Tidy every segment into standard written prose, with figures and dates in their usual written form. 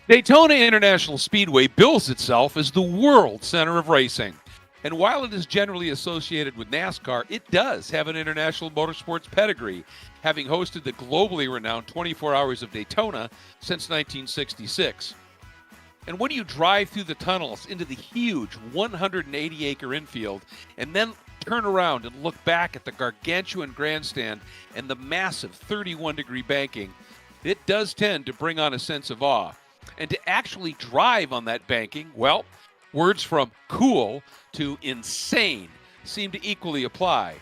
Daytona International Speedway bills itself as the world center of racing. And while it is generally associated with NASCAR, it does have an international motorsports pedigree, having hosted the globally renowned 24 Hours of Daytona since 1966. And when you drive through the tunnels into the huge 180-acre infield and then turn around and look back at the gargantuan grandstand and the massive 31-degree banking, it does tend to bring on a sense of awe. And to actually drive on that banking, well, words from cool to insane seem to equally apply.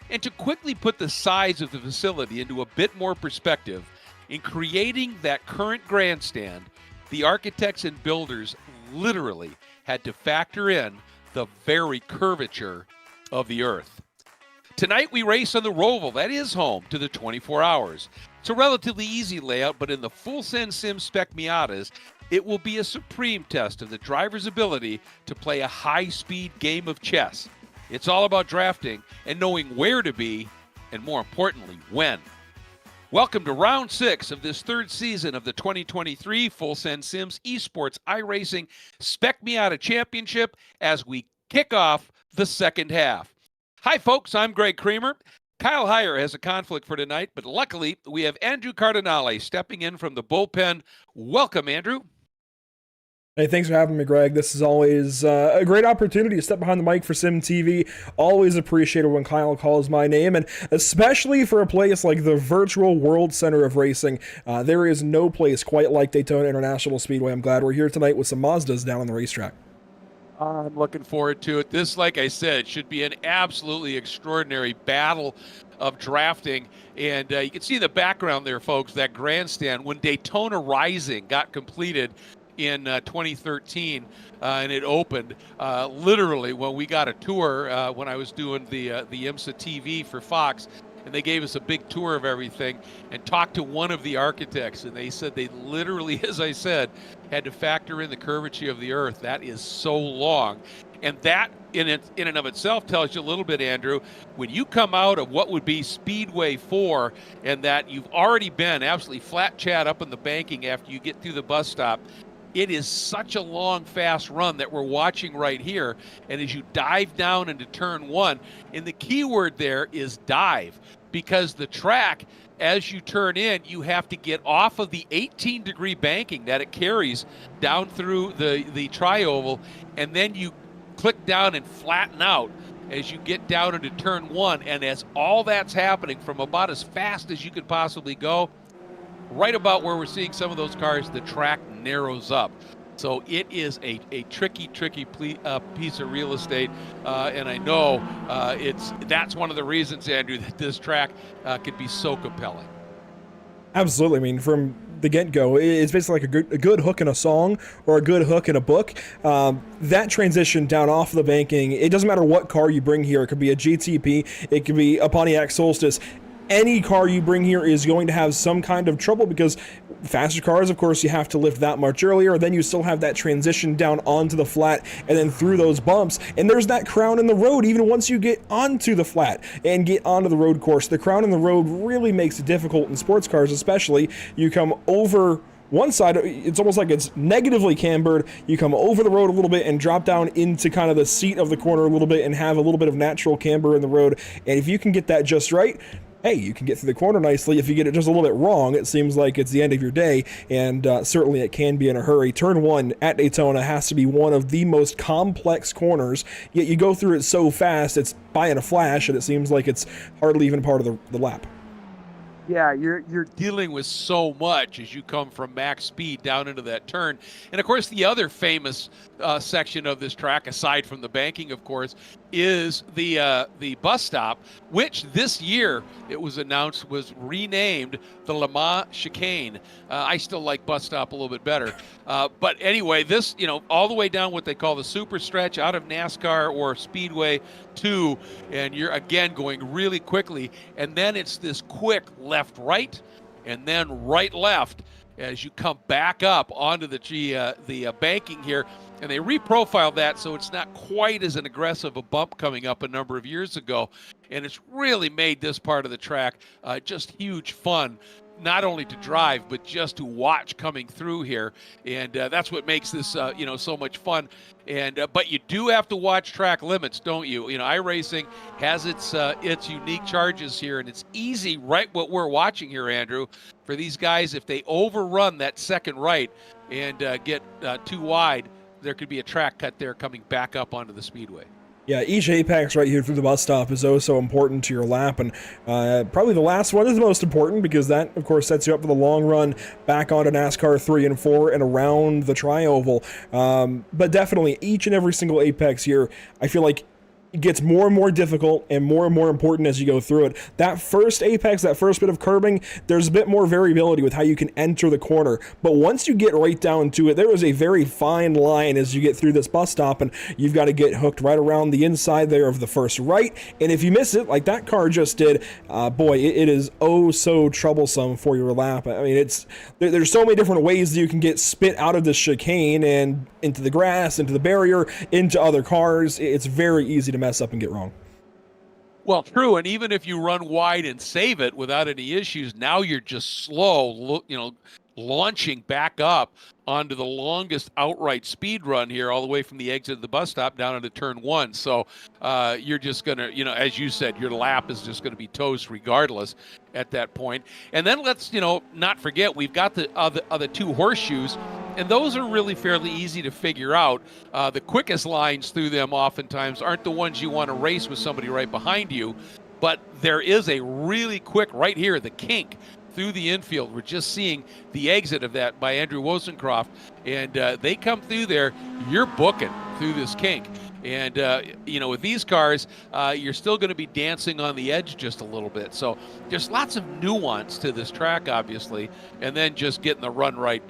And to quickly put the size of the facility into a bit more perspective, in creating that current grandstand, the architects and builders literally had to factor in the very curvature of the earth. Tonight we race on the Roval that is home to the 24 Hours. It's a relatively easy layout, but in the full Send Sim Spec Miatas, it will be a supreme test of the driver's ability to play a high-speed game of chess. It's all about drafting and knowing where to be, and more importantly, when. Welcome to round 6 of this third season of the 2023 Full Send Sims Esports iRacing Spec Miata Championship as we kick off the second half. Hi, folks. I'm Greg Creamer. Kyle Heyer has a conflict for tonight, but luckily we have Andrew Cardinale stepping in from the bullpen. Welcome, Andrew. Hey, thanks for having me, Greg. This is always a great opportunity to step behind the mic for Sim TV. Always appreciate it when Kyle calls my name, and especially for a place like the virtual world center of racing. There is no place quite like Daytona International Speedway. I'm glad we're here tonight with some Mazdas down on the racetrack. I'm looking forward to it. This, like I said, should be an absolutely extraordinary battle of drafting. And you can see in the background there, folks, that grandstand when Daytona Rising got completed in 2013 and it opened literally when we got a tour when I was doing the IMSA TV for Fox, and they gave us a big tour of everything and talked to one of the architects, and they said they literally, as I said, had to factor in the curvature of the earth. That is so long. And that in and of itself tells you a little bit, Andrew, when you come out of what would be Speedway 4 and that you've already been absolutely flat chat up in the banking after you get through the bus stop, it is such a long, fast run that we're watching right here. And as you dive down into turn 1, and the key word there is dive, because the track, as you turn in, you have to get off of the 18-degree banking that it carries down through the tri-oval, and then you click down and flatten out as you get down into turn 1. And as all that's happening from about as fast as you could possibly go, right about where we're seeing some of those cars, the track narrows up. So it is a tricky piece of real estate, and I know that's one of the reasons, Andrew, that this track can be so compelling. Absolutely. I mean, from the get-go, it's basically like a good hook in a song or a good hook in a book. That transition down off of the banking, it doesn't matter what car you bring here. It could be a GTP, it could be a Pontiac Solstice. Any car you bring here is going to have some kind of trouble because faster cars, of course, you have to lift that much earlier. Then you still have that transition down onto the flat and then through those bumps. And there's that crown in the road even once you get onto the flat and get onto the road course. The crown in the road really makes it difficult in sports cars, especially. You come over one side, it's almost like it's negatively cambered. You come over the road a little bit and drop down into kind of the seat of the corner a little bit and have a little bit of natural camber in the road. And if you can get that just right, hey, you can get through the corner nicely. If you get it just a little bit wrong, it seems like it's the end of your day, and certainly it can be in a hurry. Turn 1 at Daytona has to be one of the most complex corners, yet you go through it so fast, it's by in a flash, and it seems like it's hardly even part of the lap. Yeah, you're dealing with so much as you come from max speed down into that turn. And of course, the other famous section of this track, aside from the banking, of course, is the bus stop, which this year it was announced was renamed the Le Mans Chicane. I still like bus stop a little bit better. But anyway, this, all the way down what they call the super stretch out of NASCAR or Speedway 2, and you're again going really quickly. And then it's this quick left-right and then right-left as you come back up onto the banking here. And they reprofiled that so it's not quite as an aggressive a bump coming up a number of years ago. And it's really made this part of the track just huge fun, not only to drive, but just to watch coming through here. And that's what makes this, so much fun. And but you do have to watch track limits, don't you? iRacing has its unique charges here, and it's easy, right, what we're watching here, Andrew, for these guys, if they overrun that second right and get too wide, there could be a track cut there coming back up onto the speedway. Yeah, each apex right here through the bus stop is oh so important to your lap, and probably the last one is the most important because that, of course, sets you up for the long run back onto NASCAR 3 and 4 and around the tri-oval. But definitely, each and every single apex here, I feel like it gets more and more difficult and more important as you go through it. That first apex, that first bit of curbing, there's a bit more variability with how you can enter the corner. But once you get right down to it, there is a very fine line as you get through this bus stop, and you've got to get hooked right around the inside there of the first right. And if you miss it, like that car just did, boy, it is oh so troublesome for your lap. I mean, there's so many different ways that you can get spit out of this chicane and into the grass, into the barrier, into other cars. It's very easy to mess up and get wrong. Well, true, and even if you run wide and save it without any issues, now you're just slow, launching back up onto the longest outright speed run here, all the way from the exit of the bus stop down into turn 1. So you're just going to, as you said, your lap is just going to be toast regardless at that point. And then let's, not forget, we've got the other two horseshoes, and those are really fairly easy to figure out. The quickest lines through them oftentimes aren't the ones you want to race with somebody right behind you, but there is a really quick, right here, the kink through the infield. We're just seeing the exit of that by Andrew Wozencroft, and they come through there, you're booking through this kink. And, with these cars, you're still going to be dancing on the edge just a little bit. So there's lots of nuance to this track, obviously, and then just getting the run right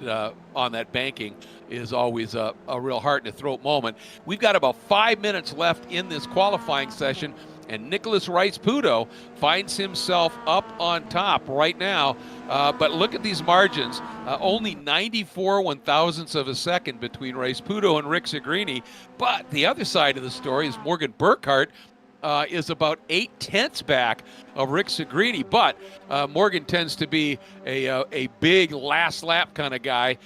on that banking is always a real heart-in-the-throat moment. We've got about 5 minutes left in this qualifying session, and Nicholas Rice-Puto finds himself up on top right now. But look at these margins. Only 94 one-thousandths of a second between Rice-Puto and Rick Segrini. But the other side of the story is Morgan Burkhart is about 8/10 back of Rick Segrini, but Morgan tends to be a big last lap kind of guy.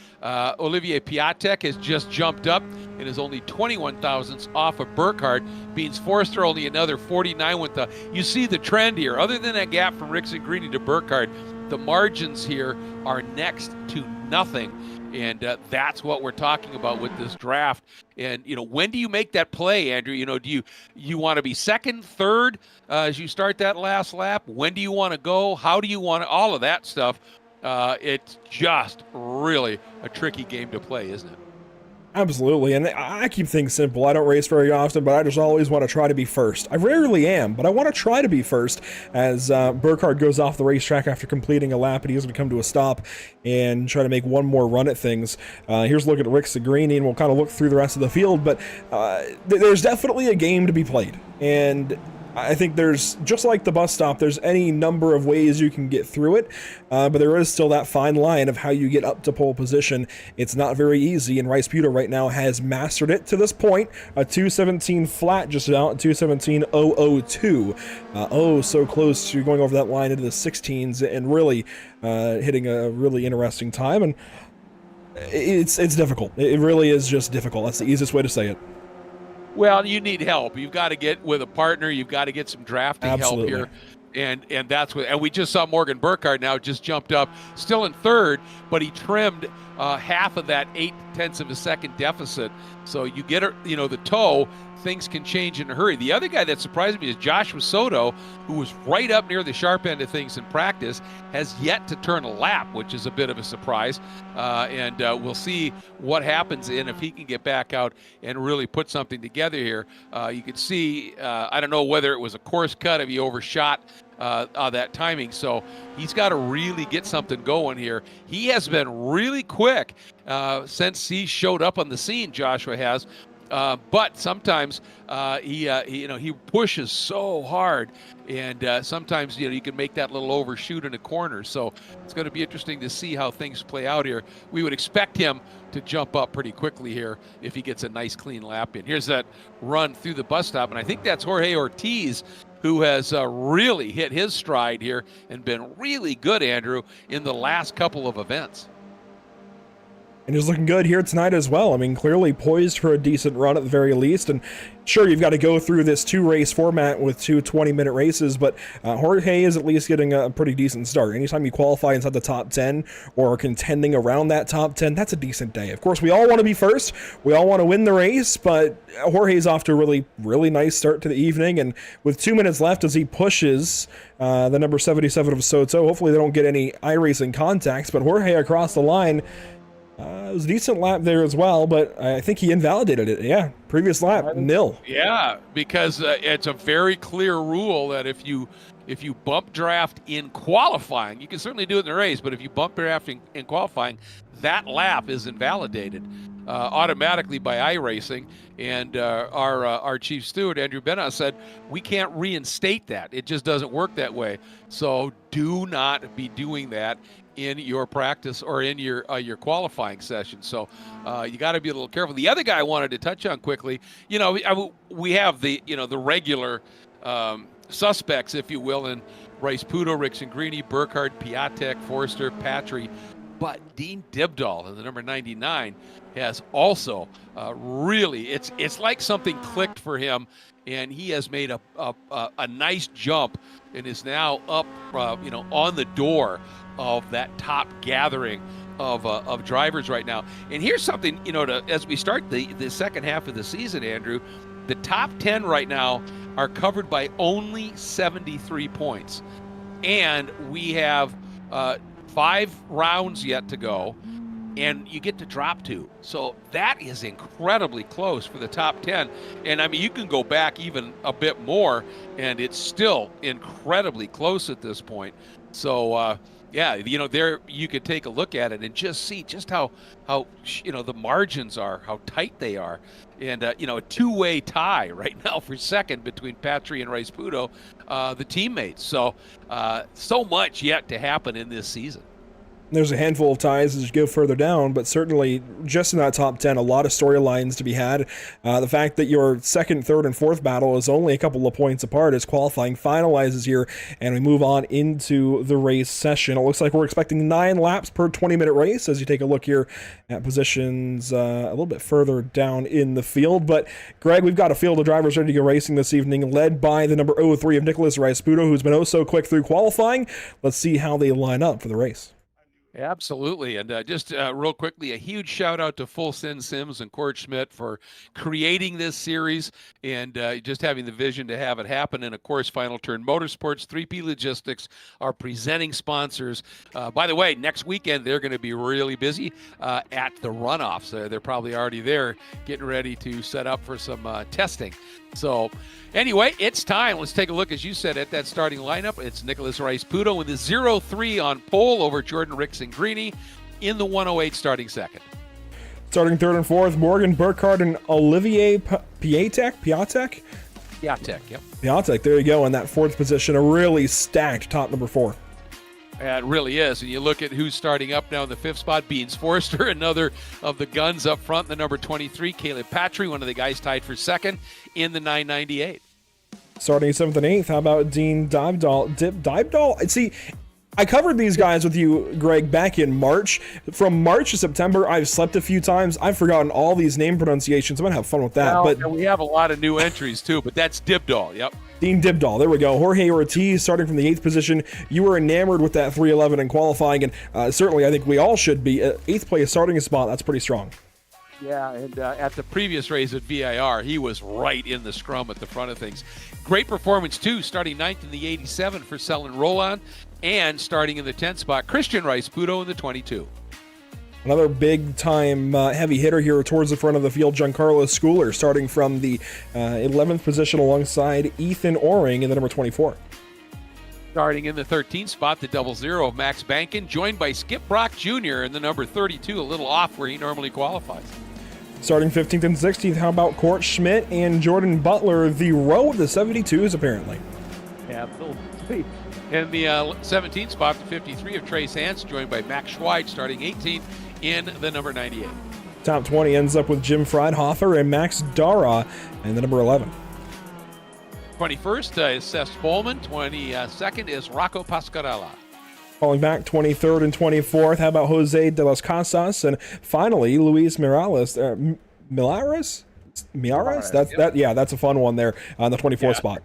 Olivier Piatek has just jumped up and is only 21 thousandths off of Burkhart. Beans Forster only another 49 with the. You see the trend here. Other than that gap from Rick Segrini to Burkhart, the margins here are next to nothing. And that's what we're talking about with this draft. And, when do you make that play, Andrew? Do you want to be second, third as you start that last lap? When do you want to go? How do you want to, all of that stuff? It's just really a tricky game to play, isn't it? Absolutely, and I keep things simple. I don't race very often, but I just always want to try to be first. I rarely am, but I want to try to be first as Burkhart goes off the racetrack after completing a lap, and he's going to come to a stop and try to make one more run at things. Here's a look at Rick Segrini, and we'll kind of look through the rest of the field, but there's definitely a game to be played, and I think there's, just like the bus stop, there's any number of ways you can get through it, but there is still that fine line of how you get up to pole position. It's not very easy, and Rice-Puto right now has mastered it to this point. A 217 flat just about, 217.002. Oh, so close to going over that line into the 16s and really hitting a really interesting time, and it's difficult. It really is just difficult. That's the easiest way to say it. Well, you need help. You've got to get with a partner. You've got to get some drafting Absolutely. help here. And that's what, and we just saw Morgan Burkhart now just jumped up, still in third, but he trimmed half of that 8/10 of a second deficit. So you get the toe, things can change in a hurry. The other guy that surprised me is Joshua Soto, who was right up near the sharp end of things in practice, has yet to turn a lap, which is a bit of a surprise. And we'll see what happens if he can get back out and really put something together here. You could see, I don't know whether it was a course cut, if he overshot that timing. So he's got to really get something going here. He has been really quick since he showed up on the scene, Joshua has. But sometimes he pushes so hard, and sometimes you can make that little overshoot in a corner. So it's going to be interesting to see how things play out here. We would expect him to jump up pretty quickly here if he gets a nice clean lap in. Here's that run through the bus stop, and I think that's Jorge Ortiz, who has really hit his stride here and been really good, Andrew, in the last couple of events. And he's looking good here tonight as well. I mean, clearly poised for a decent run at the very least. And sure, you've got to go through this 2-race format with 2 20-minute races, but Jorge is at least getting a pretty decent start. Anytime you qualify inside the top 10 or contending around that top 10, that's a decent day. Of course, we all want to be first. We all want to win the race, but Jorge's off to a really, really nice start to the evening. And with 2 minutes left as he pushes the number 77 of Soto, hopefully they don't get any iRacing contacts, but Jorge across the line. It was a decent lap there as well, but I think he invalidated it. Yeah, previous lap, nil. Yeah, because it's a very clear rule that if you bump draft in qualifying, you can certainly do it in the race, but if you bump draft in qualifying, that lap is invalidated automatically by iRacing. And our chief steward, Andrew Benna, said, we can't reinstate that. It just doesn't work that way. So do not be doing that in your practice or in your qualifying session. So you got to be a little careful. The other guy I wanted to touch on quickly, we have the regular suspects, if you will, in Rice Pudo, Rixengrini, Burkhardt, Piatek, Forster, Patry, but Dean Dibdahl in the number 99 has also really, it's like something clicked for him, and he has made a nice jump and is now up on the door of that top gathering of drivers right now. And here's something, as we start the second half of the season, Andrew, the top 10 right now are covered by only 73 points. And we have 5 rounds yet to go, and you get to drop 2. So that is incredibly close for the top 10. And I mean, you can go back even a bit more, and it's still incredibly close at this point. So, yeah, there you could take a look at it and just see just how the margins are, how tight they are. And, a 2-way tie right now for second between Patry and Rice Pudo, the teammates. So, so much yet to happen in this season. There's a handful of ties as you go further down, but certainly just in that top 10, a lot of storylines to be had. The fact that your second, third, and fourth battle is only a couple of points apart as qualifying finalizes here, and we move on into the race session. It looks like we're expecting 9 laps per 20-minute race as you take a look here at positions a little bit further down in the field. But, Greg, we've got a field of drivers ready to go racing this evening, led by the number 03 of Nicholas Rice Pudo, who's been so quick through qualifying. Let's see how they line up for the race. Absolutely. And just real quickly, a huge shout out to Full Sin Sims and Cord Schmidt for creating this series and just having the vision to have it happen. And of course, Final Turn Motorsports, 3P Logistics, are presenting sponsors. By the way, next weekend, they're going to be really busy at the runoffs. They're probably already there getting ready to set up for some testing. So anyway, it's time. Let's take a look, as you said, at that starting lineup. It's Nicholas Rice Pudo with the 0-3 on pole over Jordan Rixengrini in the 108 starting second. Starting third and fourth, Morgan Burkhardt and Olivier Piatek, yep. Piatek, there you go, in that fourth position, a really stacked top number 4. It really is. And you look at who's starting up now in the 5th spot. Beans Forster, another of the guns up front, the number 23. Caleb Patry, one of the guys tied for second in the 998. Starting 7th and 8th, how about Dean Dibdahl? See, I covered these guys with you, Greg, back in March. From March to September, I've slept a few times. I've forgotten all these name pronunciations. I'm going to have fun with that. Well, and we have a lot of new entries, too, but that's Dibdahl, yep. Dean Dibdahl, there we go. Jorge Ortiz starting from the 8th position. You were enamored with that 311 in qualifying, and certainly I think we all should be. 8th place starting a spot, that's pretty strong. Yeah, and at the previous race at VIR, he was right in the scrum at the front of things. Great performance, too, starting 9th in the 87 for Selin Roland, and starting in the 10th spot, Christian Rice Pudo in the 22. Another big-time heavy hitter here towards the front of the field, Giancarlo Schooler, starting from the 11th position alongside Ethan Oring in the number 24. Starting in the 13th spot, the 00 of Max Bankin, joined by Skip Brock Jr. in the number 32, a little off where he normally qualifies. Starting 15th and 16th, how about Court Schmidt and Jordan Butler, the row of the 72s, apparently. Absolutely. In the 17th spot, the 53 of Trace Hance, joined by Max Schweid, starting 18th in the number 98. Top 20 ends up with Jim Freidhofer and Max Dara in the number 11. 21st is Seth Spolman. 22nd is Rocco Pasquarella. Falling back 23rd and 24th, how about Jose de las Casas? And finally, Luis Miralles. Miares? That's a fun one there on the 24th spot.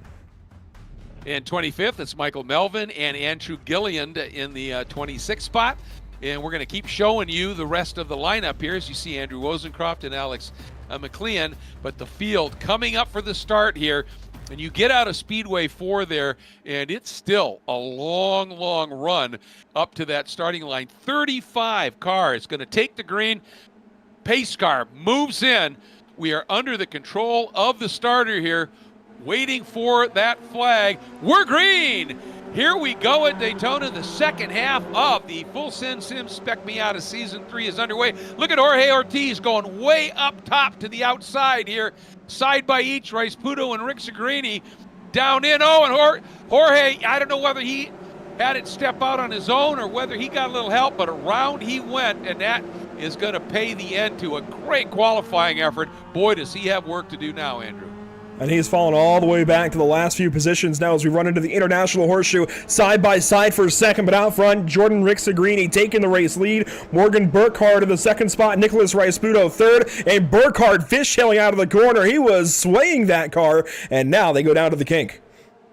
In 25th, it's Michael Melvin and Andrew Gilliland in the 26th spot. And we're going to keep showing you the rest of the lineup here as you see Andrew Wozencroft and Alex McLean. But the field coming up for the start here. And you get out of Speedway 4 there, and it's still a long, long run up to that starting line. 35 cars going to take the green. Pace car moves in. We are under the control of the starter here, waiting for that flag. We're green! Here we go at Daytona. The second half of the Full Send Sim Spec Miata Season 3 is underway. Look at Jorge Ortiz going way up top to the outside here. Side by each, Rice Puto and Rick Segrini down in. Oh, and Jorge, I don't know whether he had it step out on his own or whether he got a little help, but around he went, and that is going to pay the end to a great qualifying effort. Boy, does he have work to do now, Andrew. And he's fallen all the way back to the last few positions now as we run into the International Horseshoe side by side for second, but out front, Jordan Rick Segrini taking the race lead. Morgan Burkhardt in the second spot, Nicholas Rice-Puto third, and Burkhardt fishtailing out of the corner. He was swaying that car, and now they go down to the kink.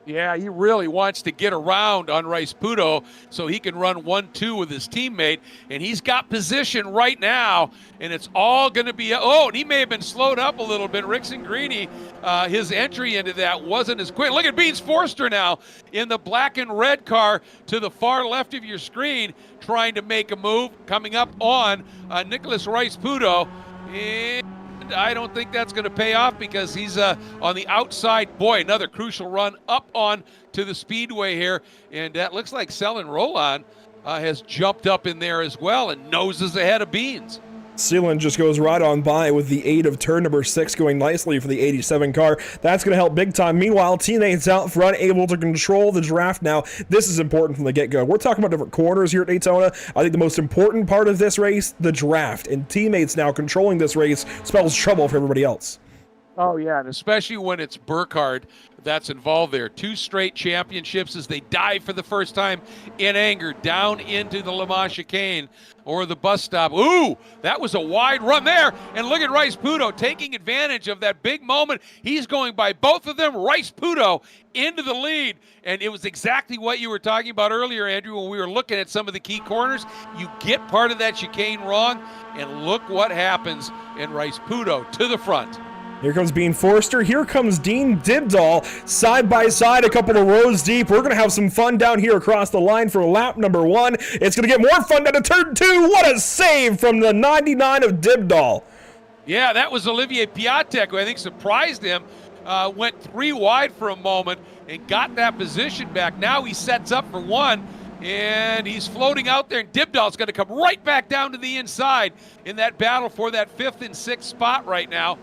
Yeah, he really wants to get around on Rice Puto so he can run 1-2 with his teammate, and he's got position right now, and it's all going to be, and he may have been slowed up a little bit. Rick Segrini, his entry into that wasn't as quick. Look at Beans Forster now in the black and red car to the far left of your screen, trying to make a move, coming up on Nicholas Rice Puto, and I don't think that's going to pay off because he's on the outside. Boy, another crucial run up on to the speedway here. And that looks like Selin Roland has jumped up in there as well and noses ahead of Beans. Sealand just goes right on by with the 8 of turn number 6 going nicely for the 87 car. That's going to help big time. Meanwhile, teammates out front able to control the draft now. This is important from the get-go. We're talking about different corners here at Daytona. I think the most important part of this race, the draft. And teammates now controlling this race spells trouble for everybody else. Oh, yeah, and especially when it's Burkhardt that's involved there. 2 straight championships as they dive for the first time in anger down into the Le Mans chicane or the bus stop. Ooh, that was a wide run there. And look at Rice Puto taking advantage of that big moment. He's going by both of them. Rice Puto into the lead. And it was exactly what you were talking about earlier, Andrew, when we were looking at some of the key corners. You get part of that chicane wrong, and look what happens in Rice Puto to the front. Here comes Bean Forster. Here comes Dean Dibdahl. Side by side, a couple of rows deep. We're going to have some fun down here across the line for lap number 1. It's going to get more fun down to turn 2. What a save from the 99 of Dibdahl. Yeah, that was Olivier Piatek, who I think surprised him. Went 3 wide for a moment and got that position back. Now he sets up for 1. And he's floating out there, and Dibdahl's going to come right back down to the inside in that battle for that 5th and 6th spot right now.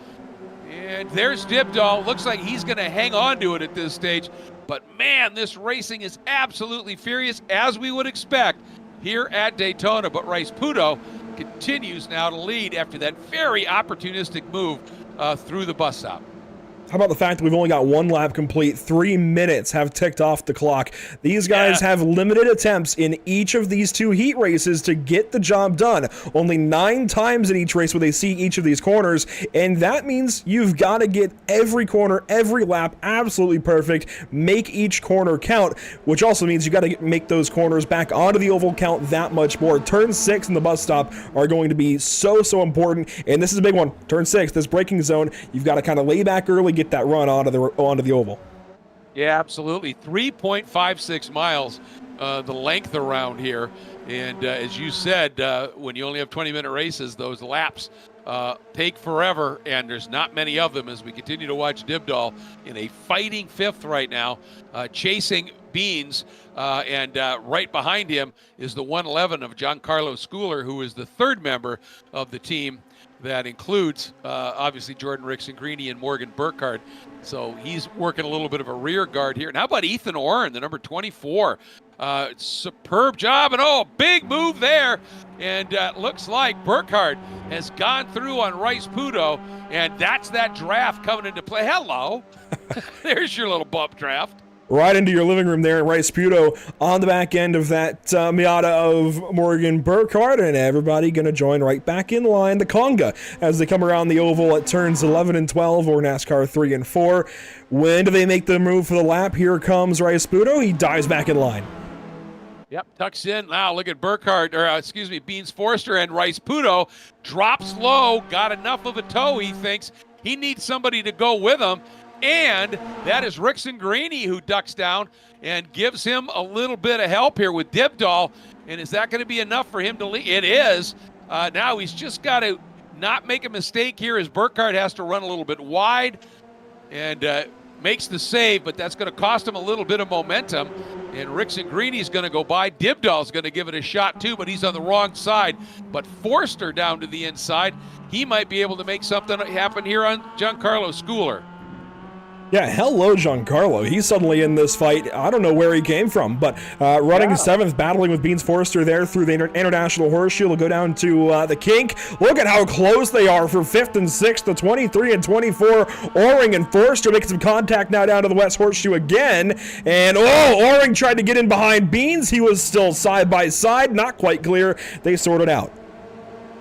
And there's Dibdahl. Looks like he's going to hang on to it at this stage. But, man, this racing is absolutely furious, as we would expect here at Daytona. But Rice Puto continues now to lead after that very opportunistic move through the bus stop. How about the fact that we've only got 1 lap complete? 3 minutes have ticked off the clock. These guys have limited attempts in each of these 2 heat races to get the job done. Only 9 times in each race will they see each of these corners, and that means you've got to get every corner, every lap absolutely perfect, make each corner count, which also means you got to make those corners back onto the oval count that much more. Turn 6 and the bus stop are going to be so important, and this is a big one. Turn 6, this braking zone, you've got to kind of lay back early, get that run onto the oval. Yeah, absolutely. 3.56 miles, the length around here. And as you said, when you only have 20-minute races, those laps take forever, and there's not many of them as we continue to watch Dibdahl in a fighting 5th right now, chasing Beans, and right behind him is the 111 of Giancarlo Schooler, who is the 3rd member of the team that includes obviously Jordan Rixon-Greeny and Morgan Burkhardt. So he's working a little bit of a rear guard here. And how about Ethan Oren, the number 24? Superb job, and big move there. And looks like Burkhardt has gone through on Rice Pudo, and that's that draft coming into play. Hello. There's your little bump draft. Right into your living room there at Rice Pudo on the back end of that Miata of Morgan Burkhardt, and everybody going to join right back in line, the conga, as they come around the oval at turns 11 and 12, or NASCAR 3 and 4. When do they make the move for the lap? Here comes Rice Pudo. He dives back in line. Yep, tucks in. Now look at Beans Forster, and Rice Pudo drops low, got enough of a toe, he thinks. He needs somebody to go with him. And that is Rixon-Greeny, who ducks down and gives him a little bit of help here with Dibdahl. And is that going to be enough for him to lead? It is. Now he's just got to not make a mistake here, as Burkhardt has to run a little bit wide and makes the save, but that's going to cost him a little bit of momentum. And Rixon-Greeny's going to go by. Dibdahl's going to give it a shot too, but he's on the wrong side. But Forster down to the inside. He might be able to make something happen here on Giancarlo Schooler. Yeah, hello, Giancarlo. He's suddenly in this fight. I don't know where he came from, but running seventh, battling with Beans Forster there through the International Horseshoe. Will go down to the kink. Look at how close they are for fifth and sixth, the 23 and 24. Oring and Forster making some contact now down to the West Horseshoe again. And, Oring tried to get in behind Beans. He was still side by side, not quite clear. They sorted out.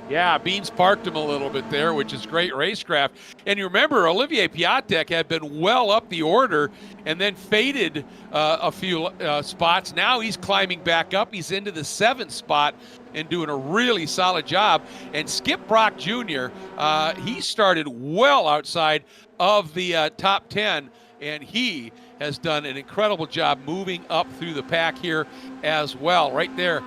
Yeah, Beans parked him a little bit there, which is great racecraft. And you remember, Olivier Piatek had been well up the order and then faded a few spots. Now he's climbing back up. He's into the 7th spot and doing a really solid job. And Skip Brock Jr., he started well outside of the top 10, and he has done an incredible job moving up through the pack here as well. Right there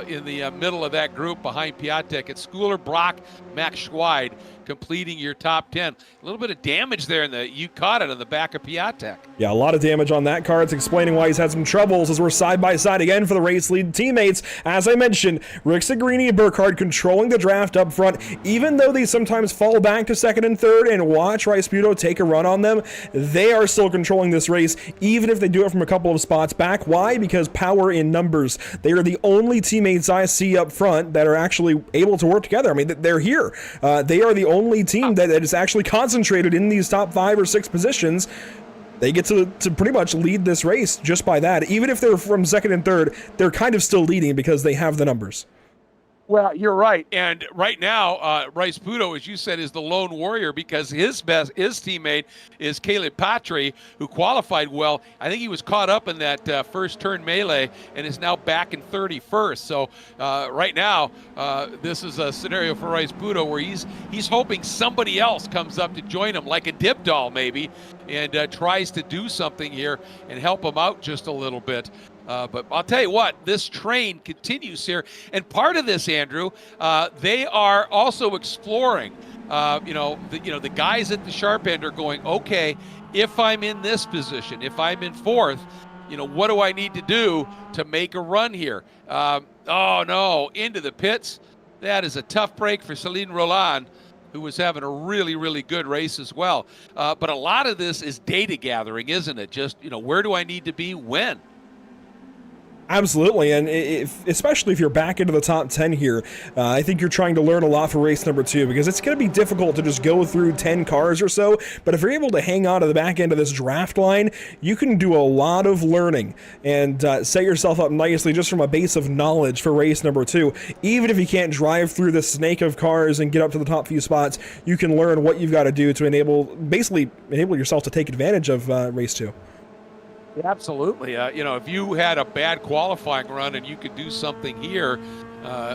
in the middle of that group behind Piatek. It's Schooler, Brock, Max Schweid completing your top 10. A little bit of damage there, you caught it on the back of Piatek. Yeah, a lot of damage on that car. It's explaining why he's had some troubles as we're side by side again for the race lead teammates. As I mentioned, Rixon-Greeny and Burkhardt controlling the draft up front, even though they sometimes fall back to second and third and watch Rice Pudo take a run on them. They are still controlling this race, even if they do it from a couple of spots back. Why? Because power in numbers. They are the only teammates I see up front that are actually able to work together. I mean, they're here. They are the only team that is actually concentrated in these top 5 or 6 positions. They get to pretty much lead this race just by that. Even if they're from second and third, they're kind of still leading because they have the numbers. Well, you're right. And right now, Rice Pudo, as you said, is the lone warrior because his teammate is Caleb Patry, who qualified well. I think he was caught up in that first turn melee and is now back in 31st. So right now, this is a scenario for Rice Pudo where he's hoping somebody else comes up to join him, like a Dibdahl maybe, and tries to do something here and help him out just a little bit. But I'll tell you what, this train continues here. And part of this, Andrew, they are also exploring. The guys at the sharp end are going, okay, if I'm in this position, if I'm in 4th, what do I need to do to make a run here? Into the pits. That is a tough break for Celine Roland, who was having a really, really good race as well. But a lot of this is data gathering, isn't it? Just, where do I need to be when? Absolutely, and especially if you're back into the top 10 here, I think you're trying to learn a lot for race number 2, because it's going to be difficult to just go through 10 cars or so, but if you're able to hang on to the back end of this draft line, you can do a lot of learning and set yourself up nicely just from a base of knowledge for race number 2. Even if you can't drive through the snake of cars and get up to the top few spots, you can learn what you've got to do to enable yourself to take advantage of race 2. Absolutely. If you had a bad qualifying run and you could do something here,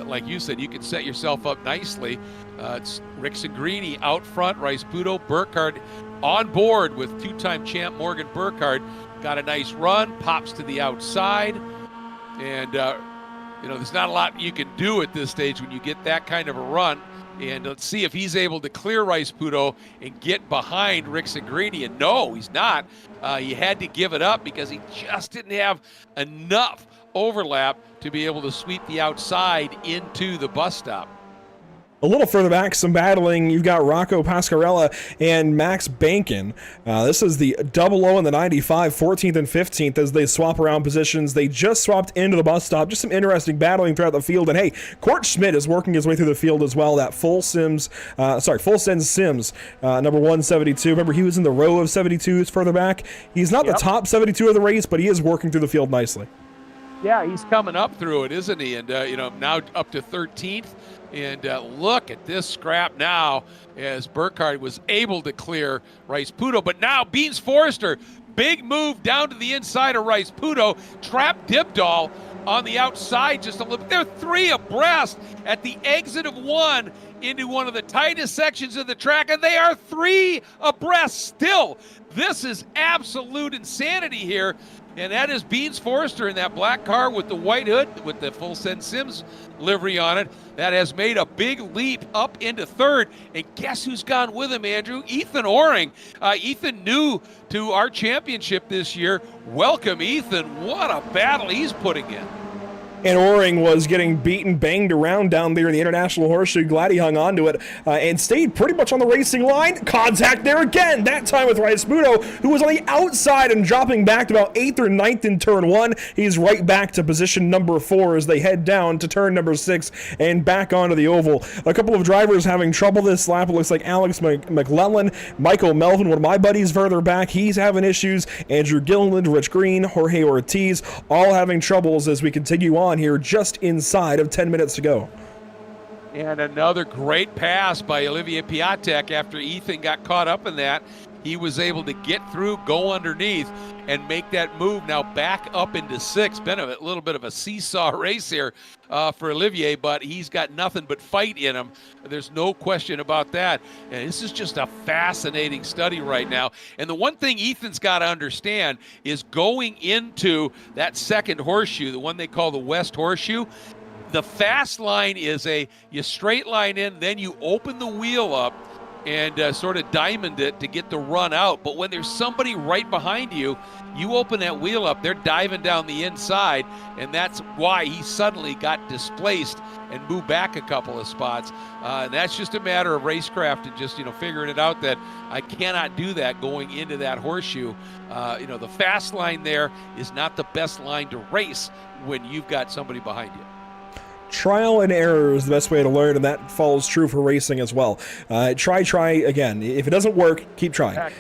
like you said, you could set yourself up nicely. It's Rixon-Greeny out front, Rice Pudo, Burkhardt on board with 2-time champ Morgan Burkhardt. Got a nice run, pops to the outside. And, there's not a lot you can do at this stage when you get that kind of a run. And let's see if he's able to clear Rice Pudo and get behind Rixon-Greeny. And no, he's not. He had to give it up because he just didn't have enough overlap to be able to sweep the outside into the bus stop. A little further back, some battling. You've got Rocco Pascarella and Max Bankin. This is the 00 and the 95, 14th and 15th as they swap around positions. They just swapped into the bus stop. Just some interesting battling throughout the field. And hey, Court Schmidt is working his way through the field as well. That Full Send Sims, number 172. Remember, he was in the row of 72s further back. He's not the top 72 of the race, but he is working through the field nicely. Yeah, he's coming up through it, isn't he? And, now up to 13th. And look at this scrap now as Burkhardt was able to clear Rice Puto. But now Beans Forrester, big move down to the inside of Rice Puto, trapped Dibdahl on the outside just a little bit. They're 3 abreast at the exit of 1 into one of the tightest sections of the track, and they are 3 abreast still. This is absolute insanity here. And that is Beans Forrester in that black car with the white hood with the Full Send Sims livery on it. That has made a big leap up into 3rd. And guess who's gone with him, Andrew? Ethan Oring. Ethan new to our championship this year. Welcome, Ethan. What a battle he's putting in. And Oring was getting beaten, banged around down there in the International Horseshoe. Glad he hung on to it and stayed pretty much on the racing line. Contact there again, that time with Rice Puto, who was on the outside and dropping back to about 8th or 9th in turn 1. He's right back to position number 4 as they head down to turn number 6 and back onto the oval. A couple of drivers having trouble this lap. It looks like Alex McClellan, Michael Melvin, one of my buddies further back. He's having issues. Andrew Gilliland, Rich Green, Jorge Ortiz, all having troubles as we continue on here just inside of 10 minutes to go. And another great pass by Olivier Piatek after Ethan got caught up in that. He was able to get through, go underneath, and make that move now back up into 6th. Been a little bit of a seesaw race here for Olivier, but he's got nothing but fight in him. There's no question about that. And this is just a fascinating study right now. And the one thing Ethan's got to understand is going into that second horseshoe, the one they call the West Horseshoe, the fast line is you straight line in, then you open the wheel up and sort of diamond it to get the run out. But when there's somebody right behind you, you open that wheel up, they're diving down the inside, and that's why he suddenly got displaced and moved back a couple of spots. And that's just a matter of racecraft and just, figuring it out that I cannot do that going into that horseshoe. The fast line there is not the best line to race when you've got somebody behind you. Trial and error is the best way to learn, and that follows true for racing as well. Try again. If it doesn't work, keep trying.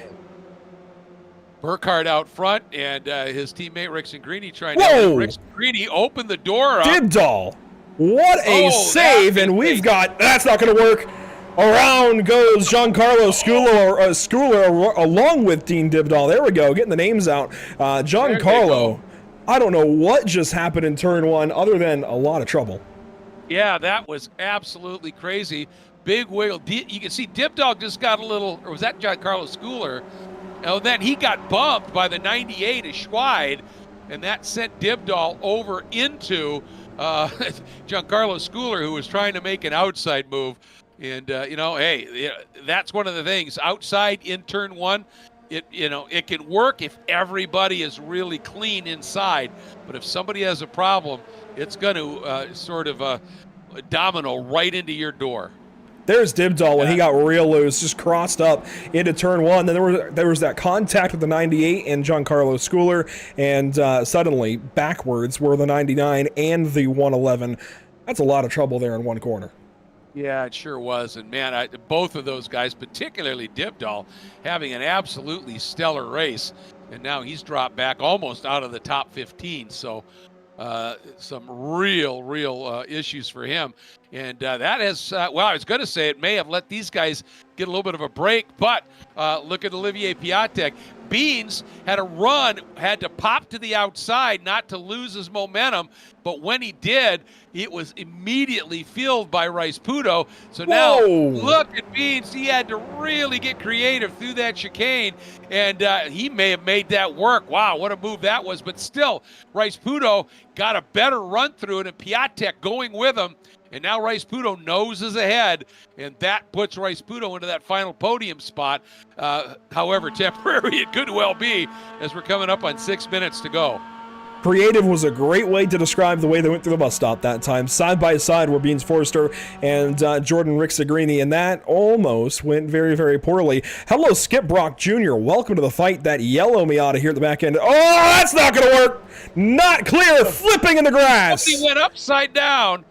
Burkhardt out front, and his teammate Rickson Greeny trying to help Rickson Greeny open the door up. Dibdahl. What a save, and we've got, that's not going to work. Around goes Giancarlo Schooler along with Dean Dibdahl. There we go, getting the names out. Giancarlo, I don't know what just happened in turn 1 other than a lot of trouble. Yeah, that was absolutely crazy. Big wiggle. You can see Dibdahl just got a little, or was that Giancarlo Schooler? And then he got bumped by the 98 of Schweid, and that sent Dibdahl over into Giancarlo Schooler, who was trying to make an outside move. And, hey, that's one of the things. Outside in turn 1, it can work if everybody is really clean inside. But if somebody has a problem, it's going to sort of domino right into your door. There's Dibdahl when he got real loose, just crossed up into turn 1. Then there was that contact with the 98 and Giancarlo Schooler, and suddenly backwards were the 99 and the 111. That's a lot of trouble there in one corner. Yeah, it sure was. And, man, both of those guys, particularly Dibdahl, having an absolutely stellar race. And now he's dropped back almost out of the top 15. So some real issues for him. And that has, I was going to say it may have let these guys get a little bit of a break. But look at Olivier Piatek. Beans had a run, had to pop to the outside not to lose his momentum, but when he did, it was immediately filled by Rice Puto. So now look at Beans. He had to really get creative through that chicane, and he may have made that work. Wow, what a move that was. But still, Rice Puto got a better run through it, and Piatek going with him. And now Rice Puto noses ahead, and that puts Rice Puto into that final podium spot. However temporary it could well be as we're coming up on 6 minutes to go. Creative was a great way to describe the way they went through the bus stop that time. Side by side were Beans Forrester and Jordan Rixagrini, and that almost went very, very poorly. Hello, Skip Brock Jr. Welcome to the fight. That yellow Miata here at the back end. Oh, that's not going to work. Not clear. Flipping in the grass. He went upside down.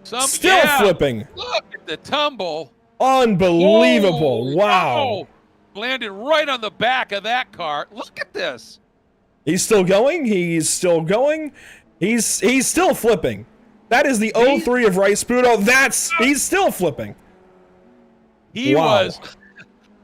Still flipping. Look at the tumble. Unbelievable. Holy wow. cow. Landed right on the back of that car. Look at this. He's still going. He's still going. He's still flipping. That is the 03 of Rice Sputo. He's still flipping. He was.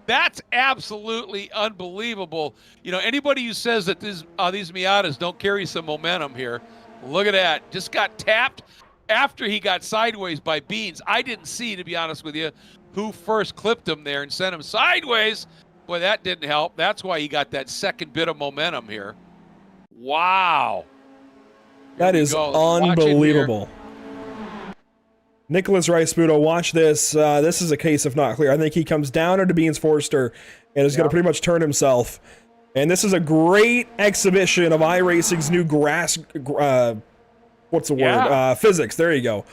That's absolutely unbelievable. You know, anybody who says that these Miatas don't carry some momentum here, look at that. Just got tapped after he got sideways by Beans. I didn't see, to be honest with you, who first clipped him there and sent him sideways. Boy, that didn't help. That's why he got that second bit of momentum here. Wow. That is unbelievable. Nicholas Rice Sputo, watch this. This is a case of not clear. I think he comes down into Beans Forrester and is going to pretty much turn himself. And this is a great exhibition of iRacing's new grass. What's the word? Physics. There you go.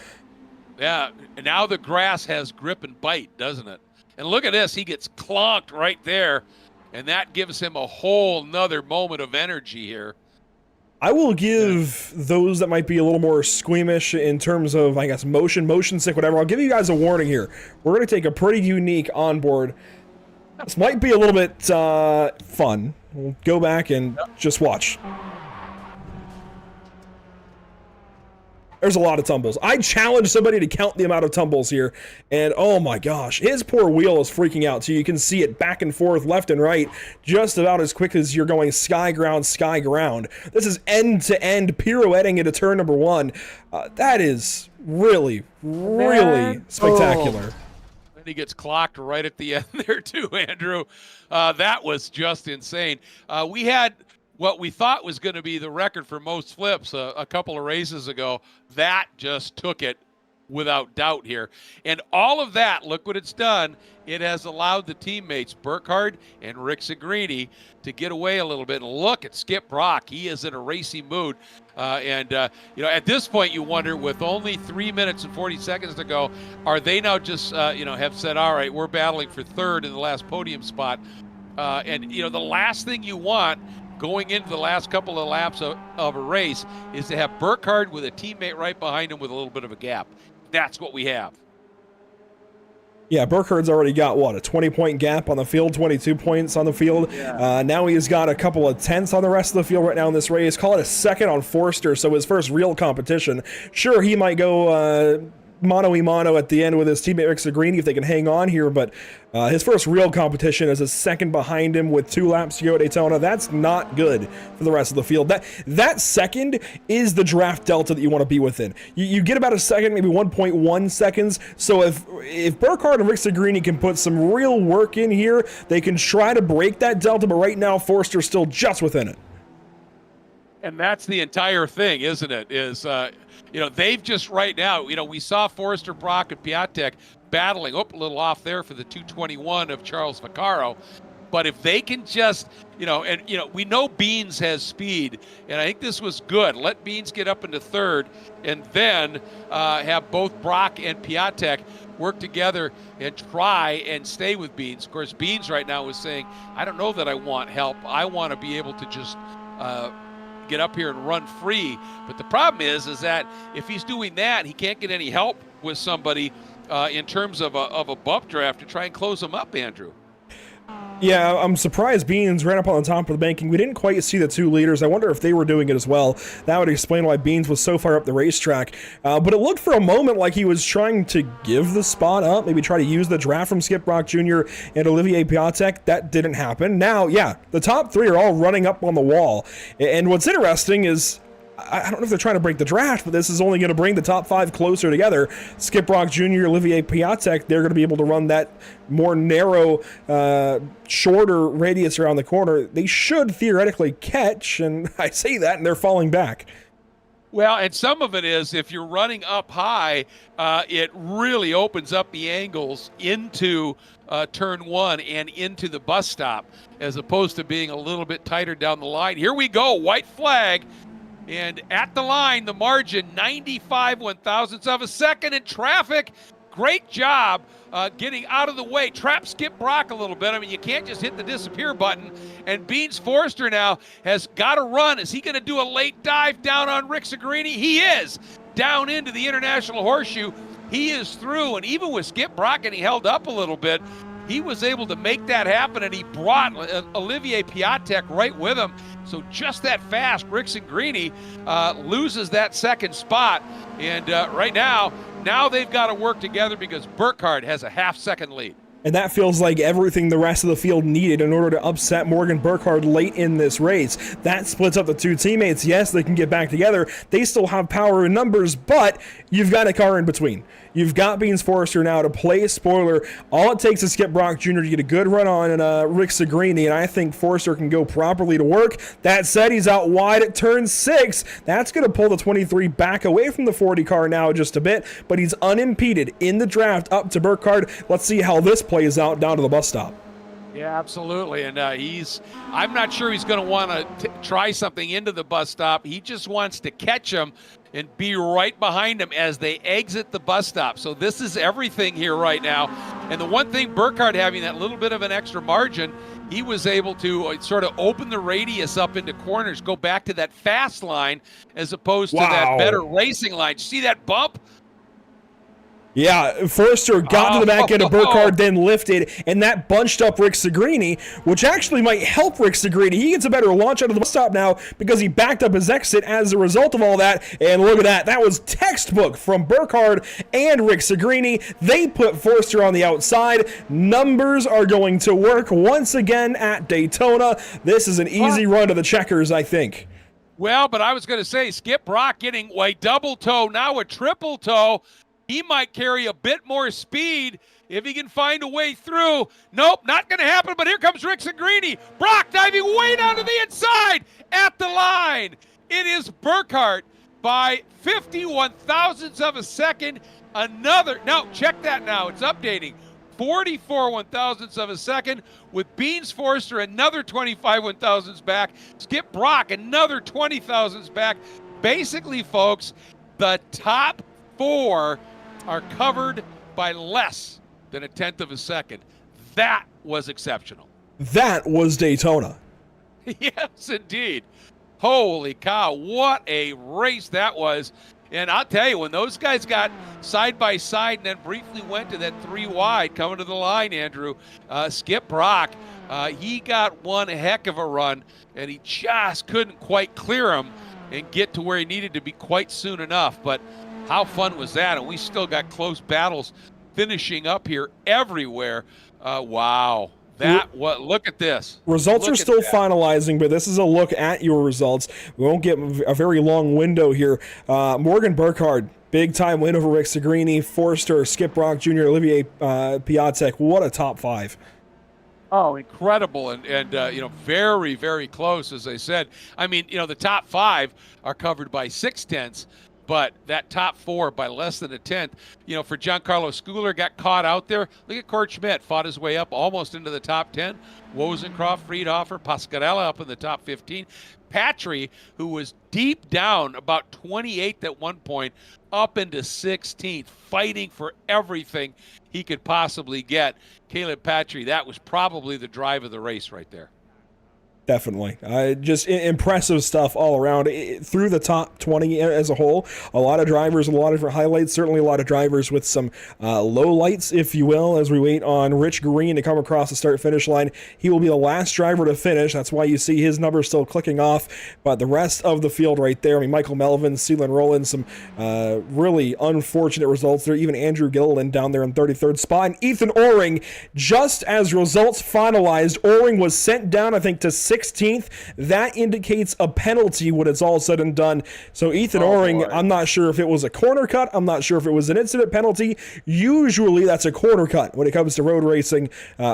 Yeah. And now the grass has grip and bite, doesn't it? And look at this. He gets clonked right there. And that gives him a whole nother moment of energy here. I will give those that might be a little more squeamish in terms of, I guess, motion sick, whatever. I'll give you guys a warning here. We're going to take a pretty unique onboard. This might be a little bit fun. We'll go back and just watch. There's a lot of tumbles. I challenge somebody to count the amount of tumbles here, and oh my gosh, his poor wheel is freaking out, so you can see it back and forth, left and right, just about as quick as you're going sky ground. This is end-to-end pirouetting into turn number one. That is really, really spectacular. And he gets clocked right at the end there too, Andrew. That was just insane. We had what we thought was going to be the record for most flips a couple of races ago. That just took it without doubt here. And all of that, look what it's done. It has allowed the teammates, Burkhardt and Rixagrini, to get away a little bit. And look at Skip Brock. He is in a racy mood. At this point, you wonder, with only 3 minutes and 40 seconds to go, are they now just, have said, all right, we're battling for third in the last podium spot. The last thing you want going into the last couple of laps of a race is to have Burkhardt with a teammate right behind him with a little bit of a gap. That's what we have. Yeah, Burkhardt's already got, what, a 20-point gap on the field, 22 points on the field. Yeah. Now he's got a couple of tenths on the rest of the field right now in this race. Call it a second on Forster, so his first real competition. Sure, he might go mano-a-mano at the end with his teammate Rixagrini if they can hang on here, but his first real competition is a second behind him with 2 laps to go at Daytona. That's not good for the rest of the field. That second is the draft delta that you want to be within. You get about a second, maybe 1.1 seconds. So if Burkhardt and Rixagrini can put some real work in here, they can try to break that delta, but right now Forster's still just within it. And that's the entire thing, isn't it? They've just right now, we saw Forrester, Brock, and Piatek battling. A little off there for the 221 of Charles Vaccaro. But if they can just, we know Beans has speed, and I think this was good. Let Beans get up into third, and then have both Brock and Piatek work together and try and stay with Beans. Of course, Beans right now is saying, I don't know that I want help. I want to be able to just get up here and run free. But the problem is that if he's doing that, he can't get any help with somebody in terms of a bump draft to try and close him up, Andrew. Yeah, I'm surprised Beans ran up on the top of the banking. We didn't quite see the 2 leaders. I wonder if they were doing it as well. That would explain why Beans was so far up the racetrack. But it looked for a moment like he was trying to give the spot up, maybe try to use the draft from Skip Brock Jr. and Olivier Piatek. That didn't happen. Now, yeah, the top 3 are all running up on the wall. And what's interesting is, I don't know if they're trying to break the draft, but this is only going to bring the top 5 closer together. Skip Brock Jr., Olivier Piatek, they're going to be able to run that more narrow, shorter radius around the corner. They should theoretically catch, and I say that, and they're falling back. Well, and some of it is if you're running up high, it really opens up the angles into turn 1 and into the bus stop, as opposed to being a little bit tighter down the line. Here we go, white flag. And at the line, the margin, 95 one-thousandths of a second in traffic. Great job getting out of the way. Trap Skip Brock a little bit. I mean, you can't just hit the disappear button. And Beans Forrester now has got to run. Is he going to do a late dive down on Rick Segrini? He is. Down into the International Horseshoe. He is through. And even with Skip Brock getting held up a little bit, he was able to make that happen, and he brought Olivier Piatek right with him. So just that fast, Rick Segrini loses that second spot. And right now they've got to work together because Burkhardt has a half-second lead. And that feels like everything the rest of the field needed in order to upset Morgan Burkhardt late in this race. That splits up the two teammates. Yes, they can get back together. They still have power in numbers, but you've got a car in between. You've got Beans Forrester now to play a spoiler. All it takes is Skip Brock Jr. to get a good run on Rick Segrini, and I think Forrester can go properly to work. That said, he's out wide at turn 6. That's going to pull the 23 back away from the 40 car now just a bit, but he's unimpeded in the draft up to Burkhardt. Let's see how this plays out down to the bus stop. Yeah, absolutely. And I'm not sure he's going to want to try something into the bus stop. He just wants to catch him and be right behind him as they exit the bus stop. So this is everything here right now. And the one thing, Burkhardt having that little bit of an extra margin, he was able to sort of open the radius up into corners, go back to that fast line as opposed to that better racing line. See that bump? Yeah, Forrester got to the back end of Burkhardt, then lifted, and that bunched up Rick Segrini, which actually might help Rick Segrini. He gets a better launch out of the bus stop now because he backed up his exit as a result of all that. And look at that. That was textbook from Burkhardt and Rick Segrini. They put Forrester on the outside. Numbers are going to work once again at Daytona. This is an easy run to the checkers, I think. Well, but I was going to say, Skip Brock getting a double toe, now a triple toe. He might carry a bit more speed if he can find a way through. Nope, not going to happen, but here comes Rick Segrini. Brock diving way down to the inside at the line. It is Burkhardt by 51 thousandths of a second. Now, check that now. It's updating. 44 one-thousandths of a second with Beans Forrester another 25 one-thousandths back. Skip Brock another 20 thousandths back. Basically, folks, the top 4 are covered by less than a tenth of a second. That was exceptional. That was Daytona. Yes, indeed. Holy cow, what a race that was. And I'll tell you, when those guys got side by side and then briefly went to that 3 wide coming to the line, Andrew, Skip Brock, he got one heck of a run, and he just couldn't quite clear him and get to where he needed to be quite soon enough. But how fun was that? And we still got close battles finishing up here everywhere. Wow. Look at this. Results are still finalizing, but this is a look at your results. We won't get a very long window here. Morgan Burkhardt, big time win over Rick Segrini, Forrester, Skip Brock Jr., Olivier Piatek. What a top 5. Oh, incredible. And very, very close, as I said. I mean, the top 5 are covered by 6/10, but that top 4 by less than a tenth. For Giancarlo Schooler, got caught out there. Look at Kurt Schmidt, fought his way up almost into the top 10. Wozencroft, Friedhofer, Pascarella up in the top 15. Patry, who was deep down, about 28th at one point, up into 16th, fighting for everything he could possibly get. Caleb Patry, that was probably the drive of the race right there. Definitely. Just impressive stuff all around. Through the top 20 as a whole, a lot of drivers, a lot of different highlights, certainly a lot of drivers with some low lights, if you will, as we wait on Rich Green to come across the start-finish line. He will be the last driver to finish. That's why you see his numbers still clicking off. But the rest of the field right there, I mean, Michael Melvin, Seelan Rowland, some really unfortunate results there. Even Andrew Gilliland down there in 33rd spot. And Ethan Oring, just as results finalized, Oring was sent down, I think, to 16th. That indicates a penalty when it's all said and done. So Ethan Oring, boy. I'm not sure if it was a corner cut. I'm not sure if it was an incident penalty. Usually that's a corner cut when it comes to road racing.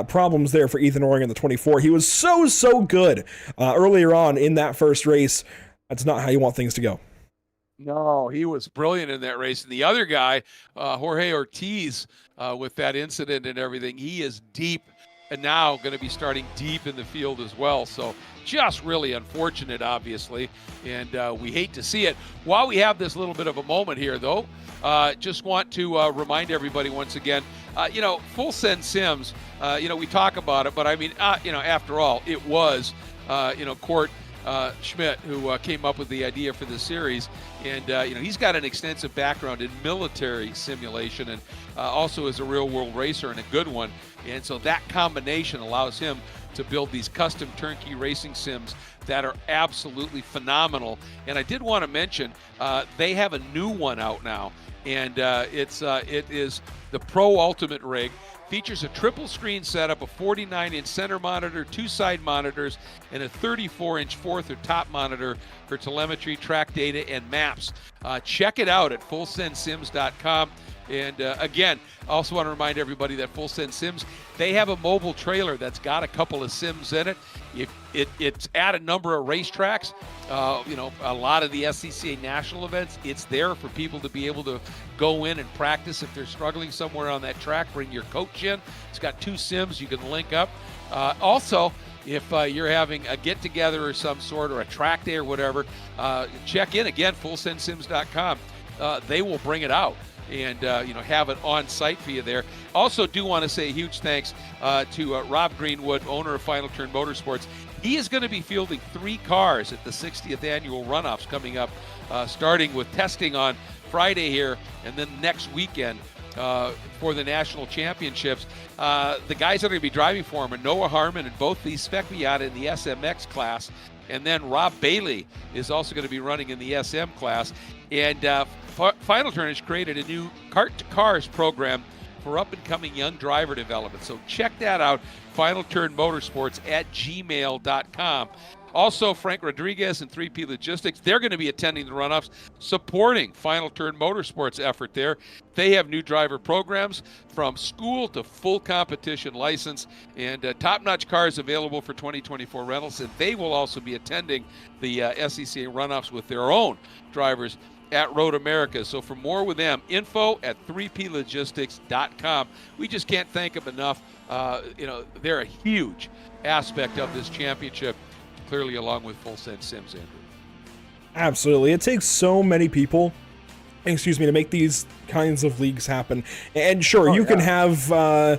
Problems there for Ethan Oring in the 24. He was so good earlier on in that first race. That's not how you want things to go. No, he was brilliant in that race. And the other guy, Jorge Ortiz, with that incident and everything, he is deep and now going to be starting deep in the field as well. So just really unfortunate, obviously, and we hate to see it. While we have this little bit of a moment here, though, just want to remind everybody once again, Full Send Sims, we talk about it, but I mean, after all, it was, Court Schmidt who came up with the idea for the series, and he's got an extensive background in military simulation, and also is a real-world racer, and a good one. And so that combination allows him to build these custom turnkey racing sims that are absolutely phenomenal. And I did want to mention they have a new one out now, and it is the Pro Ultimate Rig. Features a triple screen setup, a 49-inch center monitor, 2 side monitors, and a 34-inch fourth or top monitor for telemetry, track data, and maps. Check it out at fullsendsims.com. And again, I also want to remind everybody that Full Send Sims, they have a mobile trailer that's got a couple of sims in it. It's at a number of racetracks, a lot of the SCCA national events. It's there for people to be able to go in and practice if they're struggling somewhere on that track. Bring your coach in. It's got 2 sims you can link up. Also, if you're having a get-together or some sort, or a track day or whatever, check in again, fullsendsims.com. They will bring it out and have it on site for you there. Also do want to say a huge thanks to Rob Greenwood, owner of Final Turn Motorsports. He is going to be fielding 3 cars at the 60th annual runoffs coming up, starting with testing on Friday here, and then next weekend for the national championships. The guys that are going to be driving for him are Noah Harmon in both the Spec Miata in the SMX class, and then Rob Bailey is also going to be running in the SM class. And Final Turn has created a new Kart to Cars program for up-and-coming young driver development. So check that out, Final Turn Motorsports at gmail.com. Also, Frank Rodriguez and 3P Logistics, they're going to be attending the runoffs, supporting Final Turn Motorsports' effort there. They have new driver programs from school to full competition license, and top-notch cars available for 2024 rentals, and they will also be attending the SCCA runoffs with their own drivers at Road America. So for more with them, info at 3plogistics.com. We just can't thank them enough. They're a huge aspect of this championship, clearly, along with Full Send Sims, Andrew. Absolutely. It takes so many people, to make these kinds of leagues happen. And sure, you can have, I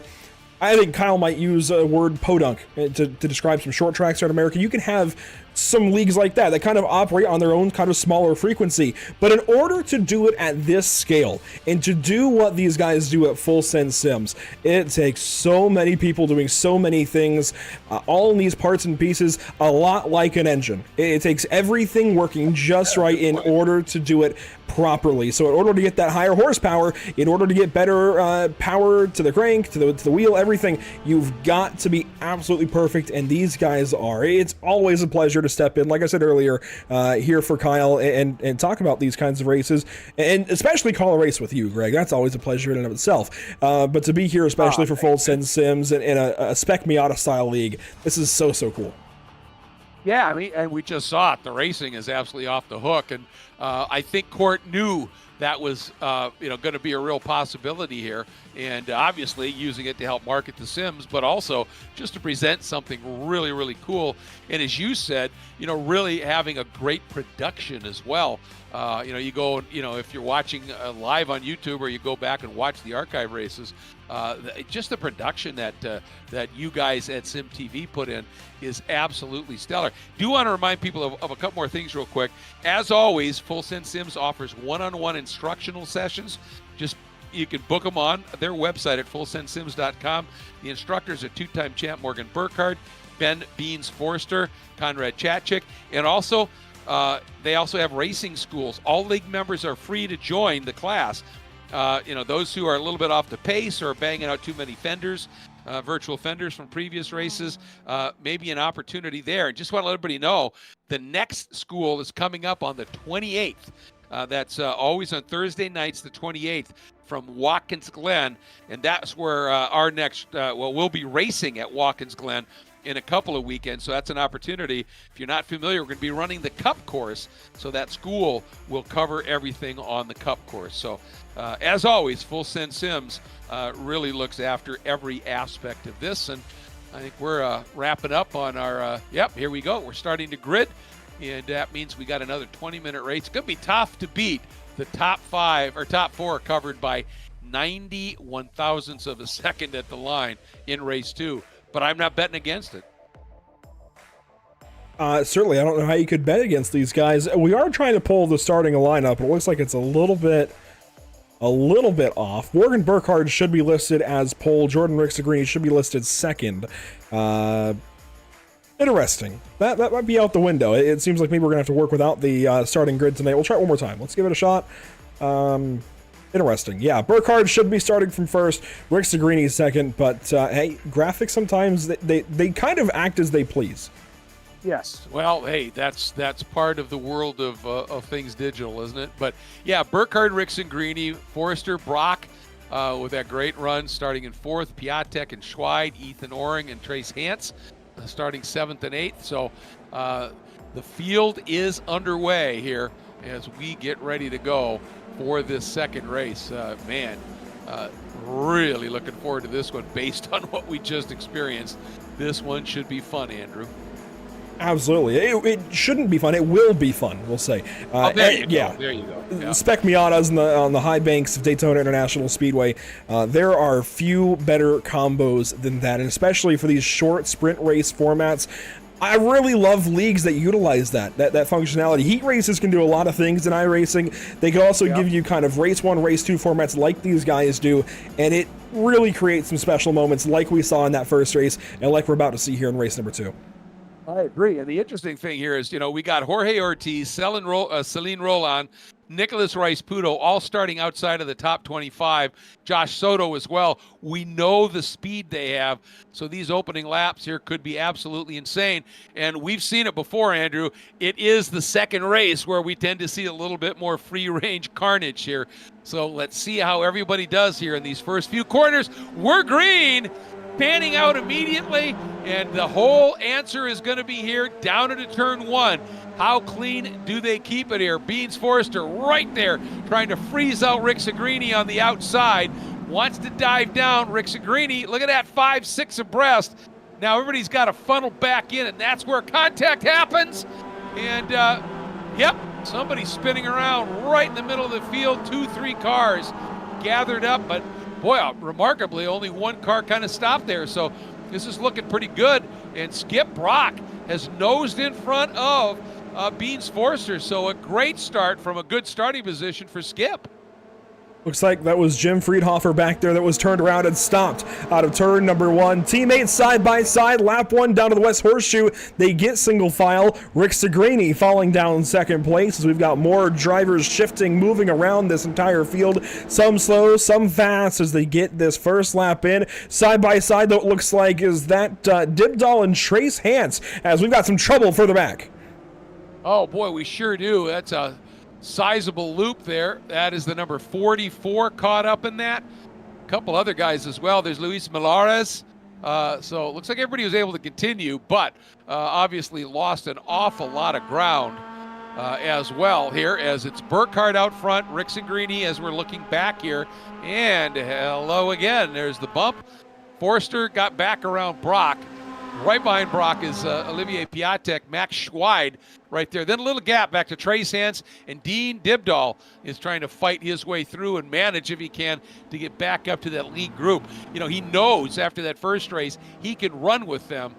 think Kyle might use a word podunk to describe some short tracks around America. You can have some leagues like that kind of operate on their own kind of smaller frequency. But in order to do it at this scale, and to do what these guys do at Full Send Sims, it takes so many people doing so many things, all in these parts and pieces, a lot like an engine. It takes everything working just right in order to do it properly. So in order to get that higher horsepower, in order to get better power to the crank, to the wheel, everything, you've got to be absolutely perfect, and these guys are. It's always a pleasure to step in, like I said earlier, here for Kyle and talk about these kinds of races, and especially call a race with you, Greg. That's always a pleasure in and of itself. But to be here, especially for Full Send Sims in a Spec Miata style league, this is so cool. Yeah, I mean, and we just saw it. The racing is absolutely off the hook, and I think Court knew that was going to be a real possibility here, and obviously using it to help market the Sims, but also just to present something really, really cool. And as you said, really having a great production as well. You go, if you're watching live on YouTube, or you go back and watch the archive races, just the production that you guys at SimTV put in is absolutely stellar. Do want to remind people of a couple more things real quick. As always, Full Send Sims offers one-on-one instructional sessions. You can book them on their website at fullsendsims.com. The instructors are 2-time champ Morgan Burkhardt, Ben Beans Forster, Conrad Chatchik, and also they also have racing schools. All league members are free to join the class. Those who are a little bit off the pace or banging out too many fenders, virtual fenders from previous races, maybe an opportunity there. And just want to let everybody know, the next school is coming up on the 28th. That's always on Thursday nights, the 28th, from Watkins Glen. And that's where our next, we'll be racing at Watkins Glen in a couple of weekends. So that's an opportunity. If you're not familiar, we're going to be running the Cup course. So that school will cover everything on the Cup course. So as always, Full Send Sims really looks after every aspect of this. And I think we're wrapping up on our, yep, here we go. We're starting to grid, and that means we got another 20-minute race. It's going to be tough to beat. The top four covered by 91 thousandths of a second at the line in race 2, but I'm not betting against it. Certainly, I don't know how you could bet against these guys. We are trying to pull the starting lineup, but it looks like it's a little bit off. Morgan Burkhardt should be listed as pole. Jordan Rixagreen should be listed second. Interesting. That might be out the window. It seems like maybe we're gonna have to work without the starting grid tonight. We'll try it one more time. Let's give it a shot. Interesting. Yeah, Burkhardt should be starting from first. Rixagreen second. But hey, graphics sometimes they kind of act as they please. Yes. Well, hey, that's part of the world of things digital, isn't it? But yeah, Burkhardt, Rixagreen, Forrester, Brock with that great run starting in 4th, Piatek and Schweid, Ethan Oring and Trace Hance starting 7th and 8th. So the field is underway here as we get ready to go for this second race. Man, really looking forward to this one based on what we just experienced. This one should be fun, Andrew. Absolutely. It shouldn't be fun. It will be fun, we'll say. There you go. Yeah. There you go. Yeah. Spec Miatas on the high banks of Daytona International Speedway. There are few better combos than that, and especially for these short sprint race formats. I really love leagues that utilize that functionality. Heat races can do a lot of things in iRacing. They can also give you kind of race 1, race 2 formats like these guys do, and it really creates some special moments like we saw in that first race and like we're about to see here in race number 2. I agree. And the interesting thing here is, we got Jorge Ortiz, Celine Roland, Nicholas Rice-Puto, all starting outside of the top 25. Josh Soto as well. We know the speed they have. So these opening laps here could be absolutely insane. And we've seen it before, Andrew. It is the second race where we tend to see a little bit more free-range carnage here. So let's see how everybody does here in these first few corners. We're green. Panning out immediately, and the whole answer is going to be here down into turn 1. How clean do they keep it here? Beans Forrester right there trying to freeze out Rixagreen on the outside. Wants to dive down. Rixagreen, look at that, 5-6 abreast. Now everybody's got to funnel back in, and that's where contact happens. And, yep, somebody's spinning around right in the middle of the field. 2-3 cars gathered up, but boy, remarkably, only one car kind of stopped there. So this is looking pretty good. And Skip Brock has nosed in front of Beans Forster. So a great start from a good starting position for Skip. Looks like that was Jim Friedhofer back there that was turned around and stopped out of turn number 1. Teammates side by side, lap 1 down to the West Horseshoe. They get single file. Rick Segrini falling down second place as we've got more drivers shifting, moving around this entire field. Some slow, some fast as they get this first lap in. Side by side, though, it looks like is that Dibdahl and Trace Hance as we've got some trouble further back. Oh, boy, we sure do. That's a sizable loop there. That is the number 44 caught up in that. A couple other guys as well. There's Luis Milares. So it looks like everybody was able to continue, but obviously lost an awful lot of ground as well here, as it's Burkhardt out front, Rixagreen as we're looking back here. And hello again. There's the bump. Forster got back around Brock. Right behind Brock is Olivier Piatek, Max Schweid right there. Then a little gap back to Trace Hance, and Dean Dibdahl is trying to fight his way through and manage, if he can, to get back up to that lead group. He knows after that first race he can run with them,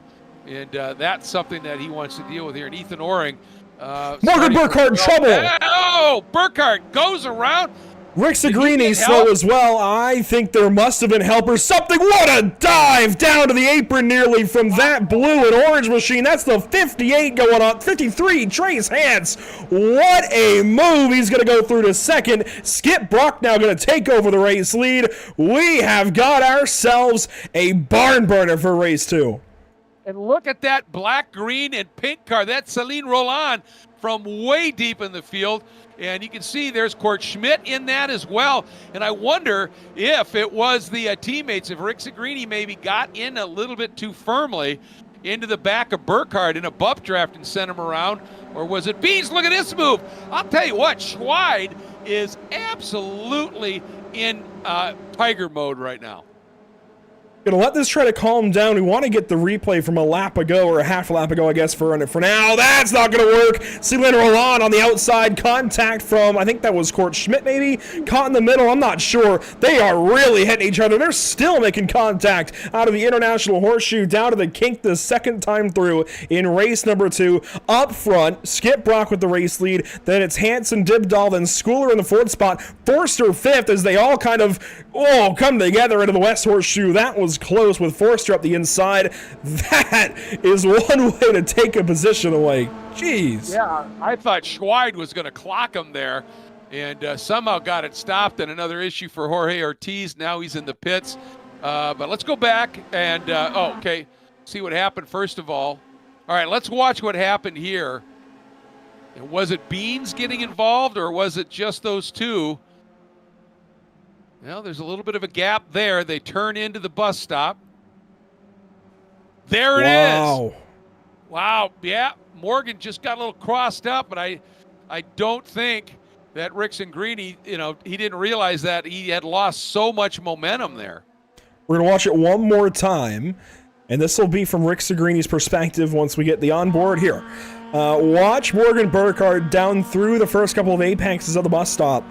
and that's something that he wants to deal with here. And Ethan Oring. Morgan Burkhardt in trouble. Oh, Burkhardt goes around. Rick Segrini slow as well. I think there must have been helpers. Something. What a dive down to the apron nearly from that blue and orange machine. That's the 58 going on. 53, Trace Hance. What a move. He's going to go through to second. Skip Brock now going to take over the race lead. We have got ourselves a barn burner for race 2. And look at that black, green, and pink car. That's Celine Roland from way deep in the field. And you can see there's Kurt Schmidt in that as well. And I wonder if it was the teammates of Rick Segrini maybe got in a little bit too firmly into the back of Burkhardt in a bump draft and sent him around. Or was it Beans? Look at this move. I'll tell you what, Schweid is absolutely in tiger mode right now. Gonna let this try to calm down. We want to get the replay from a lap ago, or a half lap ago, I guess, for now. That's not gonna work. Celine Roland on the outside. Contact from, I think that was Court Schmidt, maybe? Caught in the middle, I'm not sure. They are really hitting each other. They're still making contact out of the International Horseshoe down to the kink the second time through in race number 2. Up front, Skip Brock with the race lead. Then it's Hansen, Dibdahl, then Schooler in the 4th spot. Forster 5th as they all kind of, come together into the West Horseshoe. That was close with Forster up the inside. That is one way to take a position away. Jeez. Yeah, I thought Schweid was going to clock him there, and somehow got it stopped. And another issue for Jorge Ortiz. Now he's in the pits. But let's go back and, okay, see what happened first of all. All right, let's watch what happened here. And was it Beans getting involved, or was it just those two? Well, there's a little bit of a gap there. They turn into the bus stop. There it is. Wow. Yeah, Morgan just got a little crossed up, but I don't think that Rickson Greeny, he didn't realize that he had lost so much momentum there. We're going to watch it one more time, and this will be from Rick Segrini's perspective once we get the onboard here. Watch Morgan Burkhardt down through the first couple of apexes of the bus stop.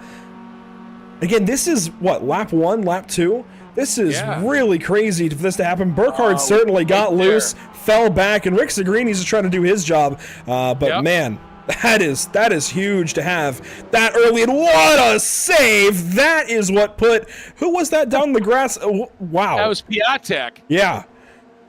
Again, this is, what, lap 1, lap 2? This is really crazy for this to happen. Burkhardt certainly got loose, fell back, and Rick Segrini's just trying to do his job. But man, that is huge to have that early, and what a save! That is what put, who was that down the grass? Wow. That was Piatek. Yeah.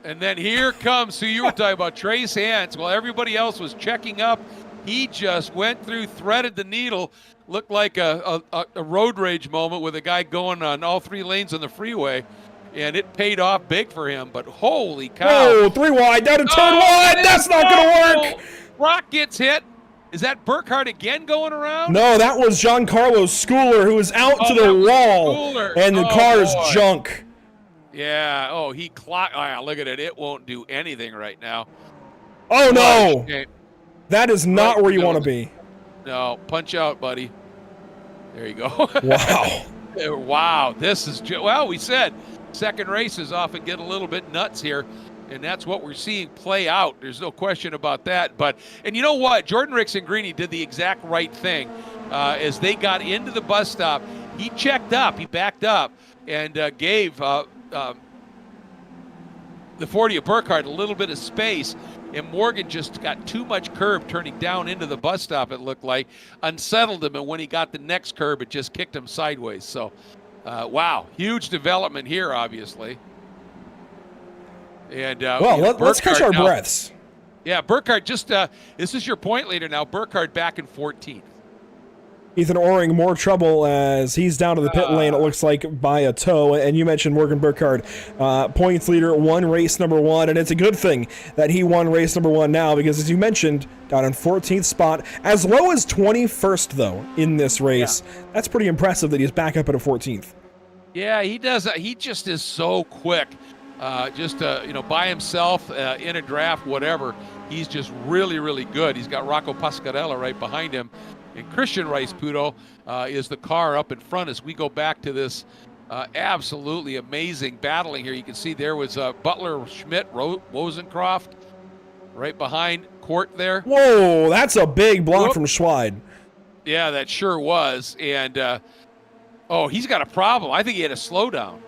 And then here comes who you were talking about, Trace Hans. While everybody else was checking up, he just went through, threaded the needle. Looked like a road rage moment with a guy going on all 3 lanes on the freeway, and it paid off big for him. But holy cow. Oh, 3 wide, down to turn 1. That's not going to work. Brock gets hit. Is that Burkhardt again going around? No, that was Giancarlo Schooler, who was out to the wall, and the car's junk. Yeah, he clocked. Oh, look at it. It won't do anything right now. Oh, no. That is not where you want to be. No, punch out, buddy. There you go. Wow. Wow. This is, well, we said second races often get a little bit nuts here, and that's what we're seeing play out. There's no question about that. But, and you know what? Jordan Rickson Greeny did the exact right thing. As they got into the bus stop, he checked up, he backed up, and gave the 40 of Burkhardt a little bit of space. And Morgan just got too much curb turning down into the bus stop, it looked like, unsettled him. And when he got the next curb, it just kicked him sideways. So, wow, huge development here, obviously. And let's catch our breaths. Yeah, Burkhardt just, this is your point leader now. Burkhardt back in 14th. Ethan Oring, more trouble as he's down to the pit lane, it looks like, by a toe. And you mentioned Morgan Burkhardt, points leader, won race number 1. And it's a good thing that he won race number 1 now, because as you mentioned, down in 14th spot, as low as 21st, though, in this race. Yeah. That's pretty impressive that he's back up at a 14th. Yeah, he does. He just is so quick. By himself, in a draft, whatever. He's just really, really good. He's got Rocco Pascarella right behind him. And Christian Rice-Puto is the car up in front as we go back to this absolutely amazing battling here. You can see there was Butler, Schmidt, Wozencroft right behind Court there. Whoa, that's a big block from Schweid. Yeah, that sure was. And, he's got a problem. I think he had a slowdown.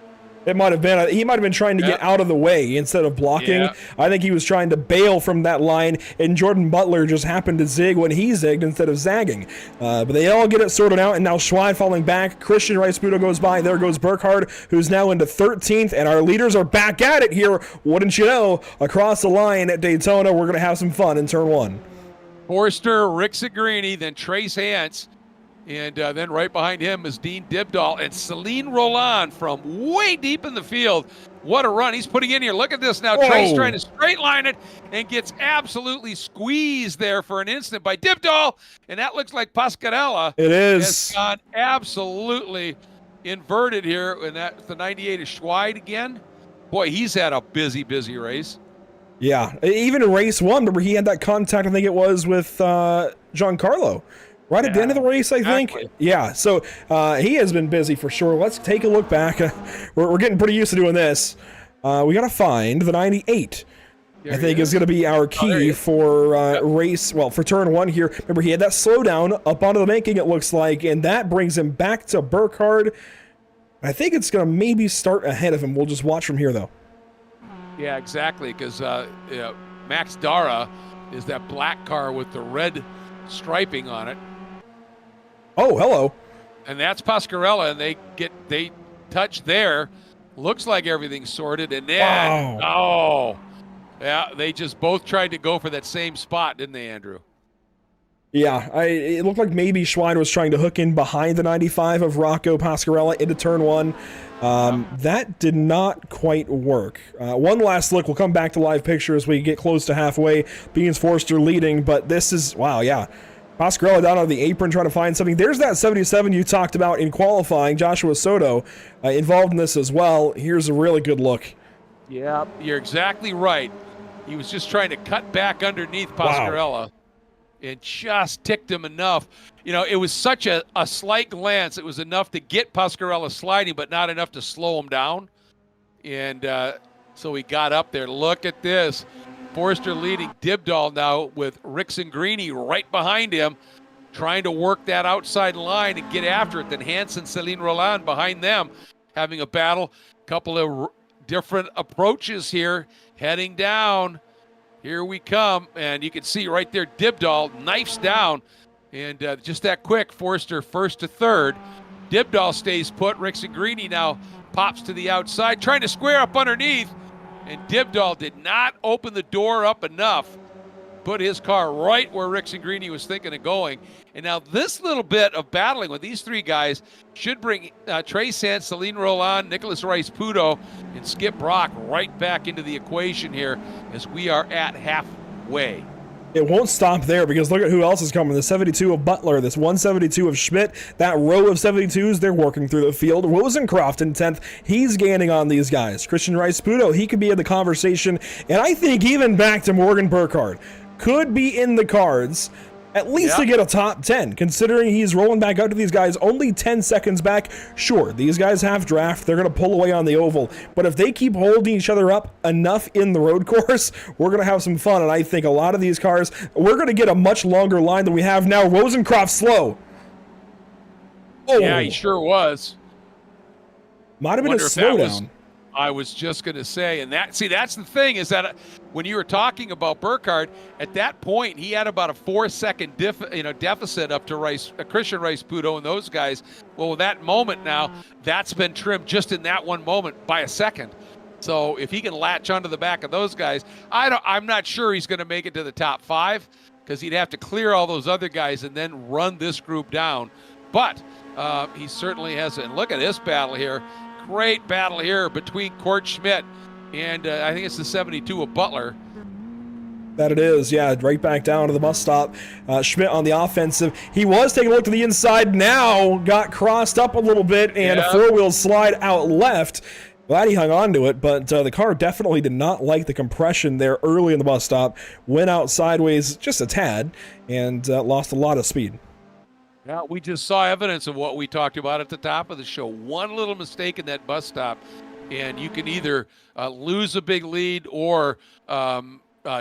It might have been. He might have been trying to get out of the way instead of blocking. Yeah. I think he was trying to bail from that line, and Jordan Butler just happened to zig when he zigged instead of zagging. But they all get it sorted out, and now Schweid falling back. Christian Rice-Puto goes by. There goes Burkhardt, who's now into 13th, and our leaders are back at it here. Wouldn't you know? Across the line at Daytona, we're going to have some fun in turn 1. Forster, Rick Segrini, then Trace Hans. And then right behind him is Dean Dibdahl and Celine Roland from way deep in the field. What a run. He's putting in here. Look at this now. Whoa. Trace trying to straight line it and gets absolutely squeezed there for an instant by Dibdahl. And that looks like Pascarella. It is. Has gone absolutely inverted here. And that's the 98 is Schweid again. Boy, he's had a busy, busy race. Yeah. Even in race 1, remember he had that contact, I think it was, with Giancarlo. Right at the end of the race, I think. Exactly. Yeah, so he has been busy for sure. Let's take a look back. We're getting pretty used to doing this. We got to find the 98. I think is going to be our key for for turn one here. Remember, he had that slowdown up onto the banking, it looks like, and that brings him back to Burkhardt. I think it's going to maybe start ahead of him. We'll just watch from here, though. Yeah, exactly, because Max Dara is that black car with the red striping on it. Oh, hello. And that's Pasquarella, and they touch there. Looks like everything's sorted, and then, yeah, they just both tried to go for that same spot, didn't they, Andrew? Yeah, it looked like maybe Schwein was trying to hook in behind the 95 of Rocco Pasquarella into turn one. That did not quite work. One last look. We'll come back to live picture as we get close to halfway. Beans Forster leading, but this is, wow, yeah. Pasquarella down on the apron trying to find something. There's that 77 you talked about in qualifying. Joshua Soto involved in this as well. Here's a really good look. Yeah, you're exactly right. He was just trying to cut back underneath Pasquarella and just ticked him enough. You know, it was such a slight glance. It was enough to get Pasquarella sliding, but not enough to slow him down. And so he got up there. Look at this. Forster leading Dibdall now with Rixen-Greeny right behind him, trying to work that outside line and get after it. Then Hansen, Celine Roland behind them having a battle. Couple of different approaches here, heading down. Here we come, and you can see right there Dibdall knifes down, and just that quick, Forster first to third. Dibdall stays put. Rixen-Greeny now pops to the outside, trying to square up underneath. And Dibdall did not open the door up enough, put his car right where Rixen-Greeny was thinking of going. And now this little bit of battling with these three guys should bring Trey Sands, Celine Roland, Nicholas Rice-Puto, and Skip Brock right back into the equation here as we are at halfway. It won't stop there because look at who else is coming. The 72 of Butler, this 172 of Schmidt, that row of 72s, they're working through the field. Rosencroft in 10th, he's gaining on these guys. Christian Rice-Puto, he could be in the conversation, and I think even back to Morgan Burkhardt could be in the cards, at least to get a top 10, considering he's rolling back out to these guys only 10 seconds back. Sure, these guys have draft, they're going to pull away on the oval, but if they keep holding each other up enough in the road course, we're going to have some fun, and I think a lot of these cars, we're going to get a much longer line than we have now. Rosencroft slow. Oh. Yeah, he sure was. Might have been a slowdown. I was just going to say, and that's the thing is that when you were talking about Burkhardt, at that point he had about a 4-second deficit up to Christian Rice-Puto and those guys. Well, that moment now, that's been trimmed just in that one moment by a second. So if he can latch onto the back of those guys, I'm not sure he's going to make it to the top 5 because he'd have to clear all those other guys and then run this group down. But he certainly has it. And look at this battle here. Great battle here between Court Schmidt and I think it's the 72 of Butler. That it is, yeah, right back down to the bus stop. Schmidt on the offensive. He was taking a look to the inside, now got crossed up a little bit, and a four-wheel slide out left. Glad he hung on to it, but the car definitely did not like the compression there early in the bus stop. Went out sideways just a tad and lost a lot of speed. Yeah, we just saw evidence of what we talked about at the top of the show. One little mistake in that bus stop, and you can either lose a big lead or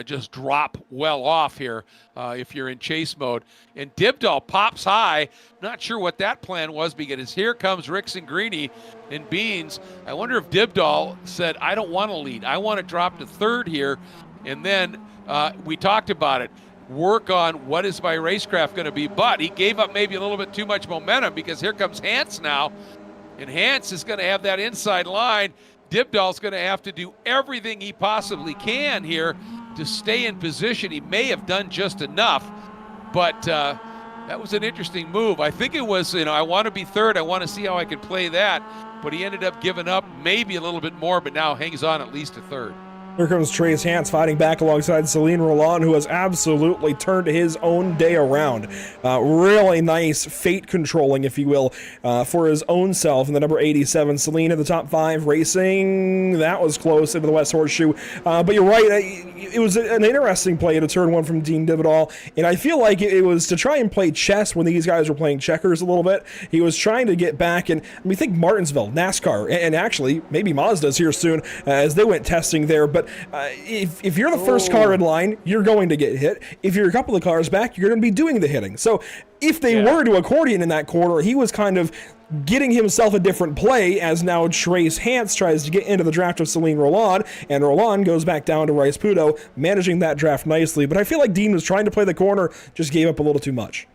just drop well off here if you're in chase mode. And Dibdall pops high. Not sure what that plan was because here comes Rixen-Greeny and Beans. I wonder if Dibdall said, I don't want to lead. I want to drop to third here. And then we talked about it. Work on what is my racecraft going to be, but he gave up maybe a little bit too much momentum because here comes Hans now, and Hans is going to have that inside line. Dibdall's going to have to do everything he possibly can here to stay in position. He may have done just enough, but that was an interesting move. I think it was, I want to be third. I want to see how I can play that, but he ended up giving up maybe a little bit more, but now hangs on at least to third. Here comes Trace Hans fighting back alongside Celine Roland, who has absolutely turned his own day around. Really nice fate controlling, if you will, for his own self in the number 87. Celine in the top 5 racing. That was close into the West Horseshoe. But you're right, it was an interesting play to turn one from Dean Dividal. And I feel like it was to try and play chess when these guys were playing checkers a little bit. He was trying to get back, and I mean, think Martinsville, NASCAR, and actually maybe Mazda's here soon as they went testing there. But if you're the first car in line, you're going to get hit. If you're a couple of cars back, you're going to be doing the hitting. So if they were to accordion in that corner, he was kind of getting himself a different play as now Trace Hans tries to get into the draft of Celine Roland, and Roland goes back down to Rice Pudo, managing that draft nicely. But I feel like Dean was trying to play the corner, just gave up a little too much.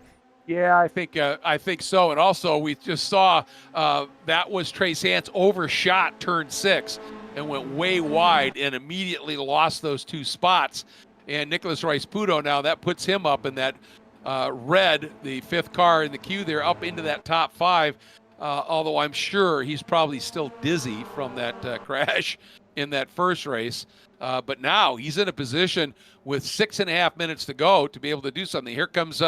Yeah, I think so. And also, we just saw that was Trace Hans overshot turn 6 and went way wide and immediately lost those 2 spots. And Nicholas Rice Pudo, now that puts him up in that red, the 5th car in the queue there, up into that top 5. Although I'm sure he's probably still dizzy from that crash in that first race. But now he's in a position with 6.5 minutes to go to be able to do something. Here comes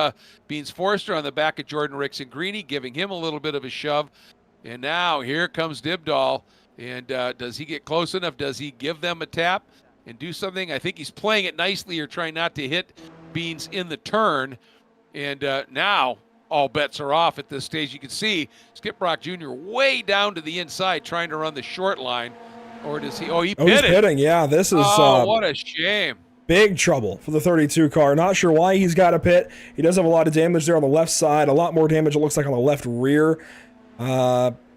Beans Forrester on the back of Jordan Rickson-Greeny, giving him a little bit of a shove. And now here comes Dibdall. And does he get close enough? Does he give them a tap and do something? I think he's playing it nicely or trying not to hit Beans in the turn. And now all bets are off at this stage. You can see Skip Brock Jr. way down to the inside trying to run the short line. Or does he? Oh, he pitted. He's pitting. Yeah, this is what a shame. Big trouble for the 32 car. Not sure why he's got a pit. He does have a lot of damage there on the left side. A lot more damage, it looks like, on the left rear.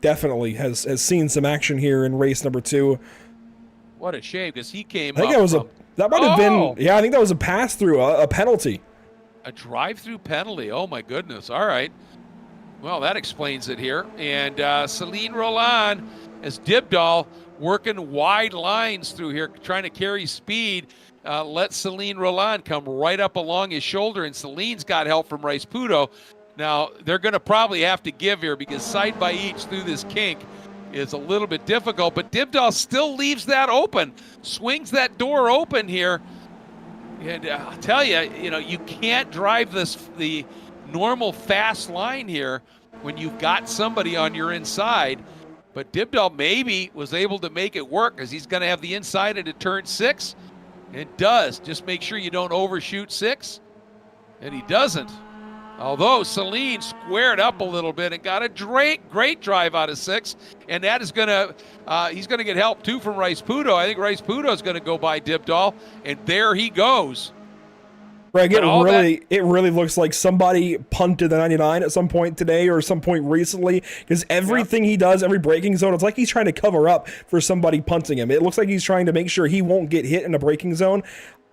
Definitely has seen some action here in race number 2. What a shame, because he came I think up that might have been, yeah, I think that was a pass-through, a penalty. A drive-through penalty. Oh, my goodness. All right. Well, that explains it here. And Celine Roland, as Dibdall, working wide lines through here, trying to carry speed. Let Celine Roland come right up along his shoulder, and Celine's got help from Rice Pudo. Now, they're going to probably have to give here because side by each through this kink is a little bit difficult, but Dibdall still leaves that open, swings that door open here. And I'll tell you, you can't drive the normal fast line here when you've got somebody on your inside. But Dibdall maybe was able to make it work because he's going to have the inside into turn 6. And does. Just make sure you don't overshoot 6. And he doesn't. Although Celine squared up a little bit and got a great drive out of 6. And that is going to, he's going to get help too from Rice Pudo. I think Rice Pudo is going to go by Dibdall. And there he goes. Greg, it really looks like somebody punted the 99 at some point today or some point recently, because everything he does, every braking zone, it's like he's trying to cover up for somebody punting him. It looks like he's trying to make sure he won't get hit in a braking zone.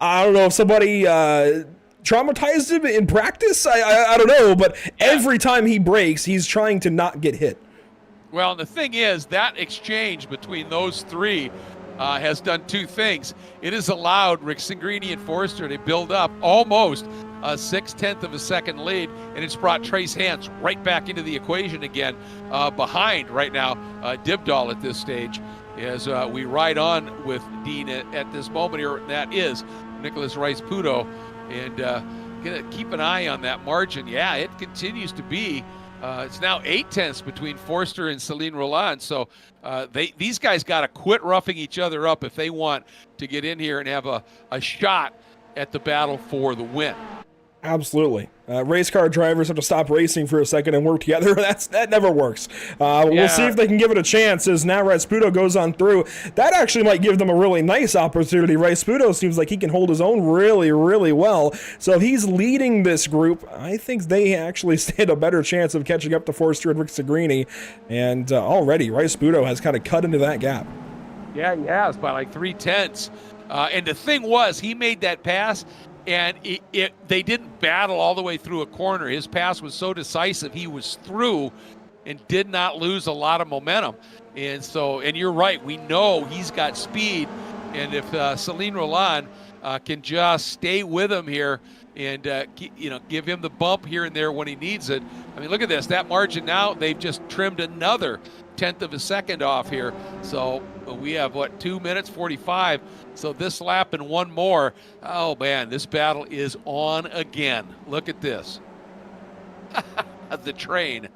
I don't know if somebody traumatized him in practice. I don't know, but every time he brakes, he's trying to not get hit. Well, and the thing is, that exchange between those three has done 2 things. It has allowed Rickson-Greeny and Forrester to build up almost a 6/10 of a second lead, and it's brought Trace Hans right back into the equation again, behind right now Dibdall at this stage, as we ride on with Dean at this moment here. And that is Nicholas Rice Pudo, and gonna keep an eye on that margin. Yeah, it continues to be. It's now 8/10 between Forster and Celine Roland. So these guys got to quit roughing each other up if they want to get in here and have a shot at the battle for the win. Absolutely. Race car drivers have to stop racing for a second and work together. That never works. We'll see if they can give it a chance as now Rice Pudo goes on through. That actually might give them a really nice opportunity. Rice Pudo seems like he can hold his own really, really well. So if he's leading this group, I think they actually stand a better chance of catching up to Forster and Rickson-Greeny. And already Rice Pudo has kind of cut into that gap. Yeah, he has by like 3/10. And the thing was, he made that pass, and they didn't battle all the way through a corner. His pass was so decisive, he was through and did not lose a lot of momentum. And so, and you're right, we know he's got speed. And if Celine Roland can just stay with him here and give him the bump here and there when he needs it. I mean, look at this, that margin now, they've just trimmed another tenth of a second off here. So we have, what, 2 minutes 45. So this lap and one more. Oh, man, this battle is on again. Look at this. The train.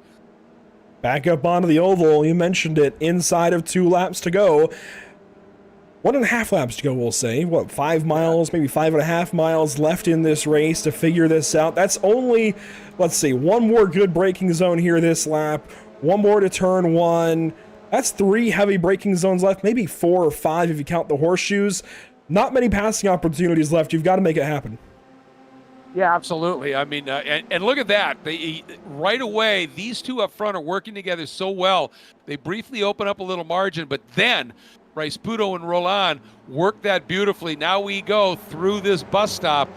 Back up onto the oval. You mentioned it. Inside of 2 laps to go. 1.5 laps to go, we'll say. What, 5 miles, maybe 5.5 miles left in this race to figure this out. That's only, let's see, one more good braking zone here this lap. One more to turn 1. That's 3 heavy braking zones left, maybe 4 or 5 if you count the horseshoes. Not many passing opportunities left. You've got to make it happen. Yeah, absolutely. I mean, and look at that. Right away, these two up front are working together so well. They briefly open up a little margin, but then Rasputo and Roland work that beautifully. Now we go through this bus stop,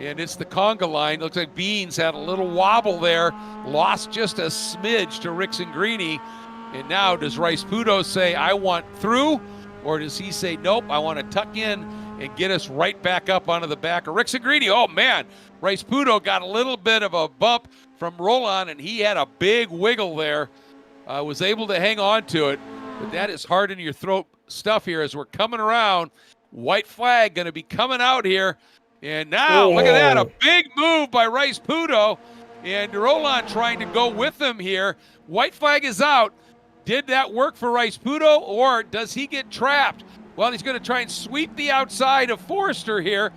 and it's the conga line. Looks like Beans had a little wobble there, lost just a smidge to Rixengrini. And now does Rasputo say, I want through, or does he say, nope, I want to tuck in and get us right back up onto the back of Rixengrini? Oh, man, Rasputo got a little bit of a bump from Roland, and he had a big wiggle there. Was able to hang on to it. But that is hard in your throat stuff here as we're coming around. White flag going to be coming out here. And now, look at that, a big move by Rasputo. And Roland trying to go with him here. White flag is out. Did that work for Rasputo, or does he get trapped? Well, he's going to try and sweep the outside of Forster here.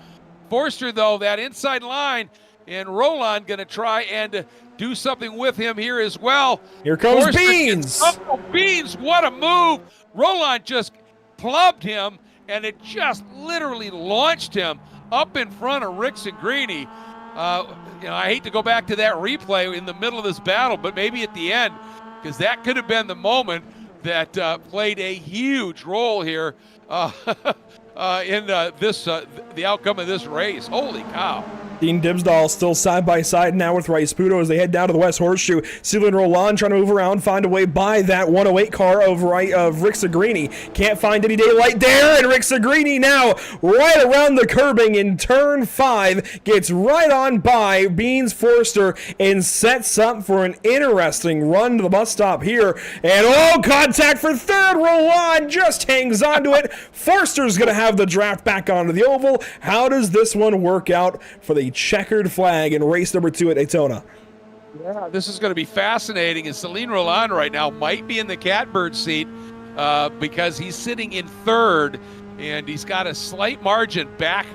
Forster, though, that inside line, and Roland going to try and do something with him here as well. Here comes Forster Beans. Beans, what a move. Roland just plugged him, and it just literally launched him up in front of Rixengrini. I hate to go back to that replay in the middle of this battle, but maybe at the end, because that could have been the moment that played a huge role here in the outcome of this race. Holy cow. Dean Dibsdahl still side by side now with Rasputo as they head down to the West Horseshoe. Sealy and Roland trying to move around, find a way by that 108 car of Rixengrini. Can't find any daylight there, and Rixengrini now right around the curbing in turn 5 gets right on by Beans Forster and sets up for an interesting run to the bus stop here. And contact for third. Roland just hangs onto it. Forster's going to have the draft back onto the oval. How does this one work out for the checkered flag in race number 2 at Daytona? Yeah, this is going to be fascinating. And Celine Roland right now might be in the catbird seat because he's sitting in third, and he's got a slight margin back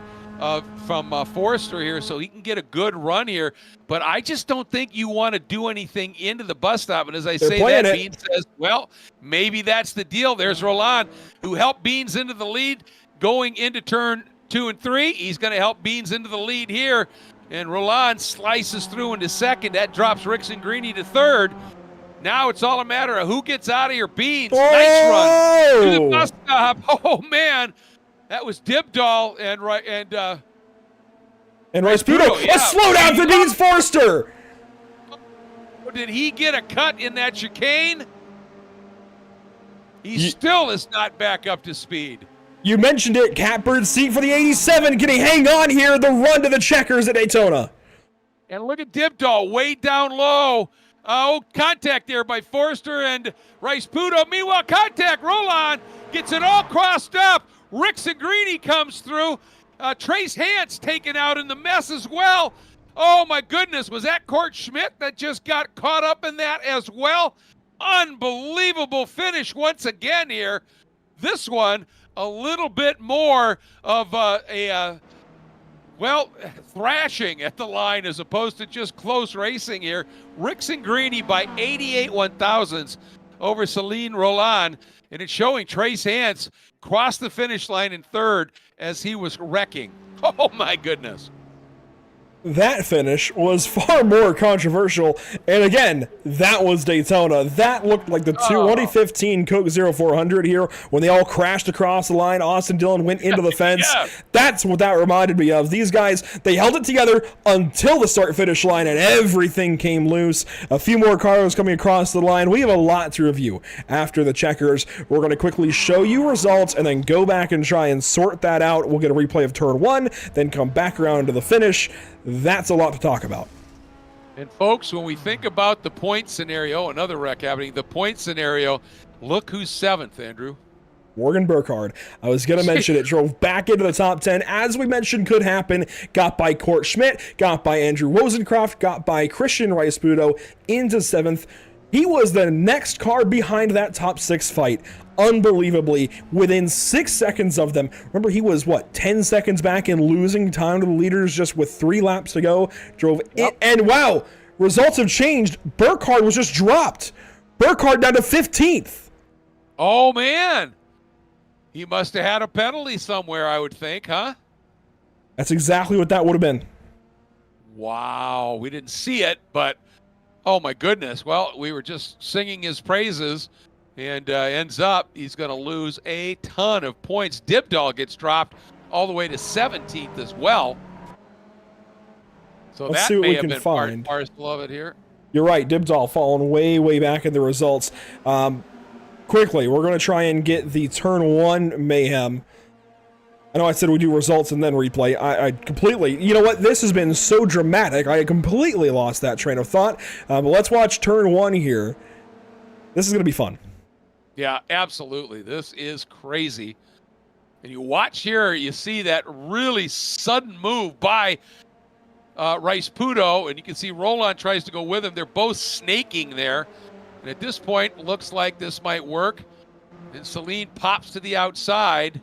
from Forster here, so he can get a good run here. But I just don't think you want to do anything into the bus stop. And as I say that, Beans says, well, maybe that's the deal. There's Roland, who helped Beans into the lead going into turn 2 and 3. He's going to help Beans into the lead here. And Roland slices through into second. That drops Rixengrini to third. Now it's all a matter of who gets out of here. Beans, nice run to the bus stop. Oh, man. That was Dibdahl and Rasputo. Yeah. A slowdown for Beans Forster. Did he get a cut in that chicane? He still is not back up to speed. You mentioned it, catbird seat for the 87. Can he hang on here? The run to the checkers at Daytona. And look at Dibdahl way down low. Contact there by Forster and Rasputo. Meanwhile, contact. Roland gets it all crossed up. Rixengrini comes through. Trace Hance taken out in the mess as well. Oh, my goodness. Was that Court Schmidt that just got caught up in that as well? Unbelievable finish once again here. This one, a little bit more of thrashing at the line as opposed to just close racing here. Rixengrini by 88 1/1000ths over Celine Roland, and it's showing Trace Hance cross the finish line in third as he was wrecking. Oh, my goodness. That finish was far more controversial, and again, that was Daytona. That looked like the 2015 Coke 0400 here when they all crashed across the line. Austin Dillon went into the fence. Yeah. That's what that reminded me of. These guys, they held it together until the start-finish line, and everything came loose. A few more cars coming across the line. We have a lot to review after the checkers. We're going to quickly show you results and then go back and try and sort that out. We'll get a replay of turn 1, then come back around to the finish. That's a lot to talk about. And folks, when we think about the point scenario, another wreck happening, the point scenario, look who's 7th, Andrew. Morgan Burkhardt. I was going to mention it. Drove back into the top 10. As we mentioned, could happen. Got by Court Schmidt. Got by Andrew Rosencroft. Got by Christian Rice-Budo into 7th. He was the next car behind that top 6 fight. Unbelievably, within 6 seconds of them. Remember, he was, 10 seconds back and losing time to the leaders just with 3 laps to go. Drove it, and wow, results have changed. Burkhardt was just dropped. Burkhardt down to 15th. Oh, man. He must have had a penalty somewhere, I would think, huh? That's exactly what that would have been. Wow, we didn't see it, but oh my goodness. Well, we were just singing his praises, and ends up he's going to lose a ton of points. Dibdall gets dropped all the way to 17th as well. So Let's that see what may we have can been find. part and parcel of it here. You're right, Dibdall falling way, way back in the results. Quickly, we're going to try and get the turn 1 mayhem. I know I said we do results and then replay. I completely, you know what? This has been so dramatic. I completely lost that train of thought. But let's watch turn 1 here. This is going to be fun. Yeah, absolutely. This is crazy. And you watch here, you see that really sudden move by Rice-Budo, and you can see Roland tries to go with him. They're both snaking there. And at this point, looks like this might work. And Celine pops to the outside.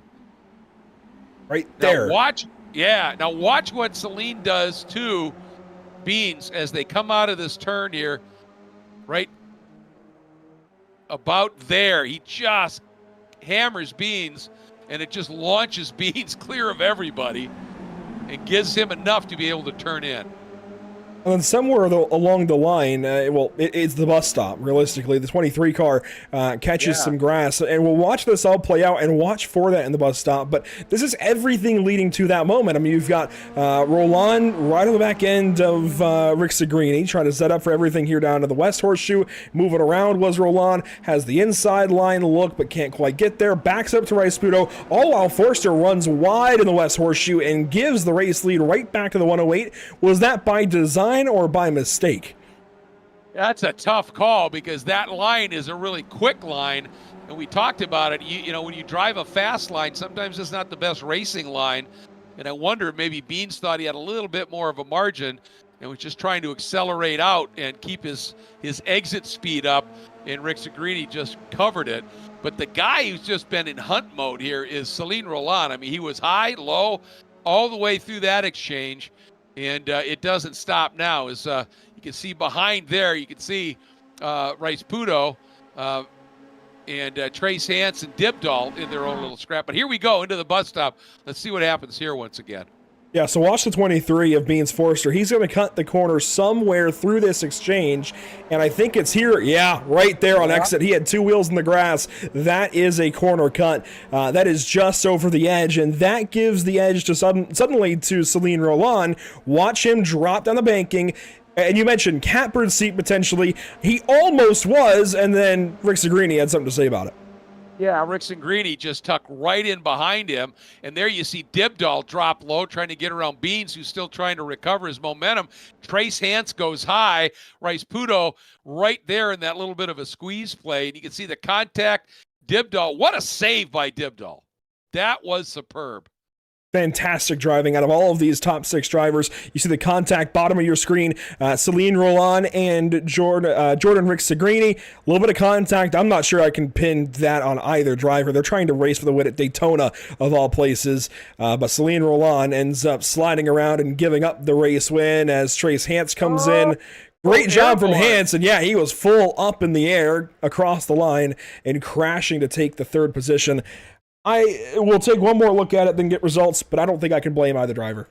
Right there. Now watch what Celine does to Beans as they come out of this turn here. Right about there. He just hammers Beans, and it just launches Beans clear of everybody and gives him enough to be able to turn in. And then somewhere along the line, it's the bus stop, realistically. The 23 car catches some grass, and we'll watch this all play out and watch for that in the bus stop. But this is everything leading to that moment. I mean, you've got Roland right on the back end of Rick Segrini, trying to set up for everything here down to the West Horseshoe. Moving around was Roland, has the inside line look, but can't quite get there. Backs up to Rice-Budo, all while Forster runs wide in the West Horseshoe and gives the race lead right back to the 108. Was that by design or by mistake? That's a tough call because that line is a really quick line, and we talked about it. You know, when you drive a fast line, sometimes it's not the best racing line, and I wonder if maybe Beans thought he had a little bit more of a margin and was just trying to accelerate out and keep his exit speed up, and Rick Segrini just covered it. But the guy who's just been in hunt mode here is Celine Roland. I mean, he was high, low, all the way through that exchange. And it doesn't stop now. As you can see behind there, you can see Rice-Budo and Trace Hance and Dibdall in their own little scrap. But here we go into the bus stop. Let's see what happens here once again. Yeah, so watch the 23 of Beans Forster. He's going to cut the corner somewhere through this exchange, and I think it's here. Yeah, right there on exit. He had 2 wheels in the grass. That is a corner cut. That is just over the edge, and that gives the edge to suddenly to Celine Roland. Watch him drop down the banking. And you mentioned catbird seat potentially. He almost was, and then Rick Segrini had something to say about it. Yeah, Rick Segrini just tucked right in behind him. And there you see Dibdall drop low, trying to get around Beans, who's still trying to recover his momentum. Trace Hance goes high. Rice-Budo right there in that little bit of a squeeze play. And you can see the contact. Dibdall, what a save by Dibdall. That was superb. Fantastic driving out of all of these top 6 drivers. You see the contact bottom of your screen. Celine Roland and Jordan Rick Segrini. A little bit of contact. I'm not sure I can pin that on either driver. They're trying to race for the win at Daytona, of all places. But Celine Roland ends up sliding around and giving up the race win as Trace Hance comes in. Great job from Hance, and yeah, he was full up in the air across the line and crashing to take the 3rd position. I will take one more look at it, then get results, but I don't think I can blame either driver.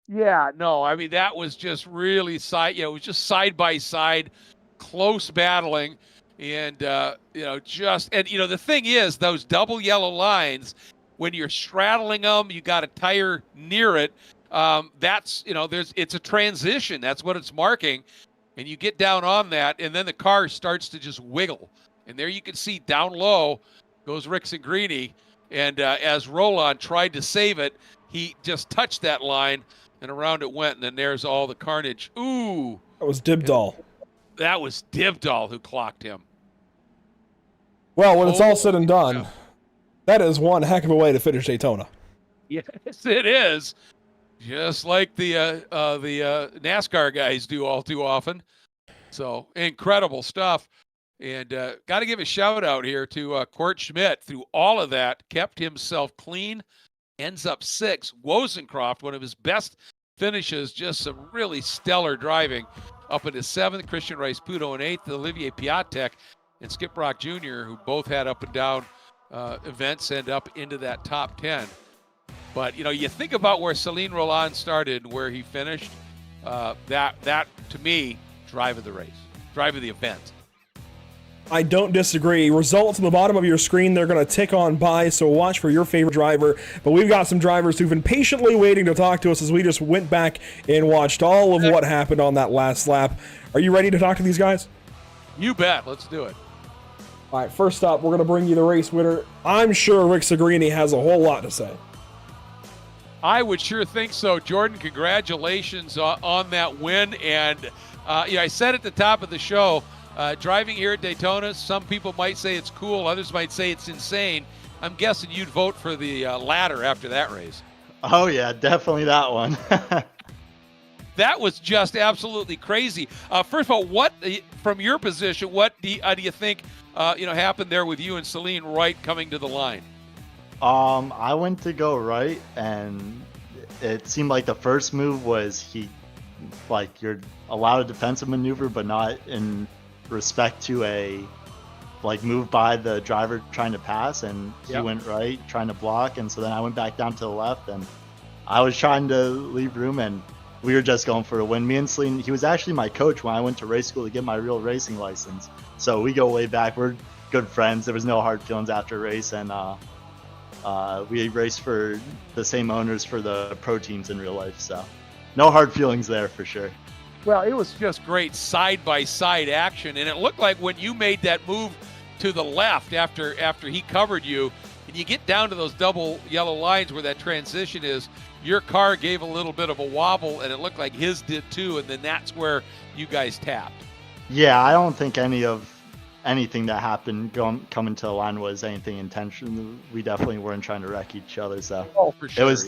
Yeah, no, I mean, that was just really it was just side by side, close battling. And, the thing is, those double yellow lines, when you're straddling them, you got a tire near it. It's a transition. That's what it's marking. And you get down on that, and then the car starts to just wiggle. And there you can see down low goes Rick Segrini. And as Roland tried to save it, he just touched that line, and around it went, and then there's all the carnage. Ooh, That was Dibdall. that was Dibdall who clocked him. Well, when it's all said and Holy done, crap. that is one heck of a way to finish Daytona. Yes, it is. Just like the NASCAR guys do all too often. So incredible stuff. And got to give a shout out here to Court Schmidt. Through all of that, kept himself clean, ends up 6th. Wozencroft, one of his best finishes, just some really stellar driving. Up into 7th, Christian Rice Puto in 8th, Olivier Piatek and Skip Brock Jr., who both had up and down events, end up into that top 10. But, you think about where Celine Roland started and where he finished, that to me, drive of the race, drive of the event. I don't disagree. Results on the bottom of your screen, they're going to tick on by, so watch for your favorite driver. But we've got some drivers who've been patiently waiting to talk to us as we just went back and watched all of what happened on that last lap. Are you ready to talk to these guys? You bet. Let's do it. All right, first up, we're going to bring you the race winner. I'm sure Rick Segrini has a whole lot to say. I would sure think so. Jordan, congratulations on that win. And I said at the top of the show, driving here at Daytona, some people might say it's cool, others might say it's insane. I'm guessing you'd vote for the latter after that race. Oh, yeah, definitely that one. That was just absolutely crazy. First of all, what, from your position, what do you think happened there with you and Celine Wright coming to the line? I went to go right, and it seemed like the first move was you're allowed a defensive maneuver, but not in respect to a move by the driver trying to pass, and he went right trying to block, and so then I went back down to the left, and I was trying to leave room, and we were just going for a win. Me and Celine, he was actually my coach when I went to race school to get my real racing license, so we go way back. We're good friends. There was no hard feelings after a race, and we raced for the same owners for the pro teams in real life, so no hard feelings there for sure. Well, it was just great side-by-side action, and it looked like when you made that move to the left after he covered you, and you get down to those double yellow lines where that transition is, your car gave a little bit of a wobble, and it looked like his did too, and then that's where you guys tapped. Yeah, I don't think anything that happened coming to the line was anything intentional. We definitely weren't trying to wreck each other, so for sure, it was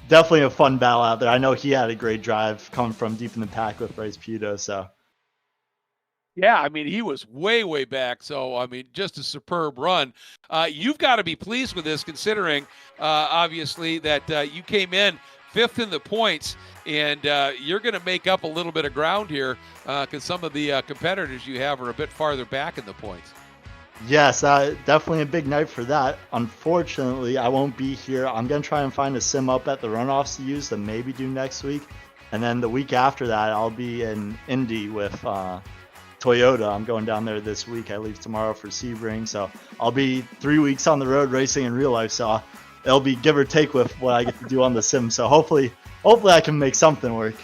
definitely a fun battle out there. I know he had a great drive coming from deep in the pack with Rice Puto, so yeah, I mean, he was way back, so I mean, just a superb run. You've got to be pleased with this, considering obviously that you came in 5th in the points, and you're going to make up a little bit of ground here because some of the competitors you have are a bit farther back in the points. yes, definitely a big night for that. Unfortunately, I won't be here. I'm going to try and find a sim up at the runoffs to use to maybe do next week, and then the week after that, I'll be in Indy with Toyota. I'm going down there this week. I leave tomorrow for Sebring, so I'll be 3 weeks on the road racing in real life, so it'll be give or take with what I get to do on the sim, so hopefully I can make something work.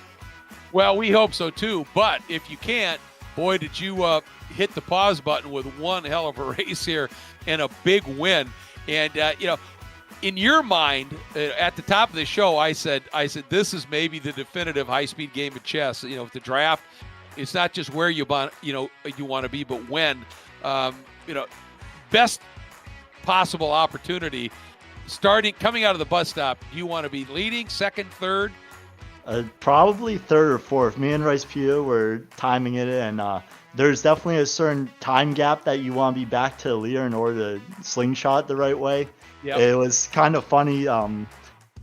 Well, we hope so too, but if you can't, boy, did you hit the pause button with one hell of a race here and a big win. And in your mind, at the top of the show, I said this is maybe the definitive high-speed game of chess. The draft, it's not just where you want to be, but when. Best possible opportunity. Coming out of the bus stop, do you want to be leading, second, third? Probably third or fourth. Me and Rice Puto were timing it, and there's definitely a certain time gap that you want to be back to the leader in order to slingshot the right way. Yep. It was kind of funny.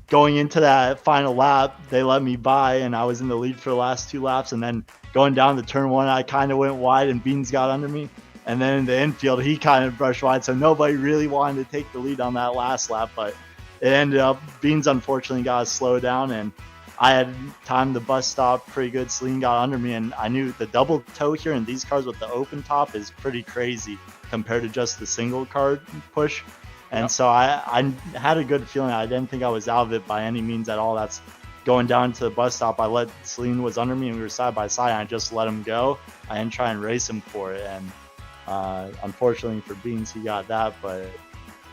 Going into that final lap, they let me by, and I was in the lead for the last 2 laps, and then going down to turn 1, I kind of went wide, and Beans got under me. And then in the infield, he kind of brushed wide, so nobody really wanted to take the lead on that last lap. But it ended up, Beans unfortunately got to slow down, and I had timed the bus stop pretty good. Celine got under me, and I knew the double toe here in these cars with the open top is pretty crazy compared to just the single car push. And so I had a good feeling. I didn't think I was out of it by any means at all. That's going down to the bus stop. I let Celine was under me, and we were side by side, and I just let him go. I didn't try and race him for it, and unfortunately for Beans, he got that, but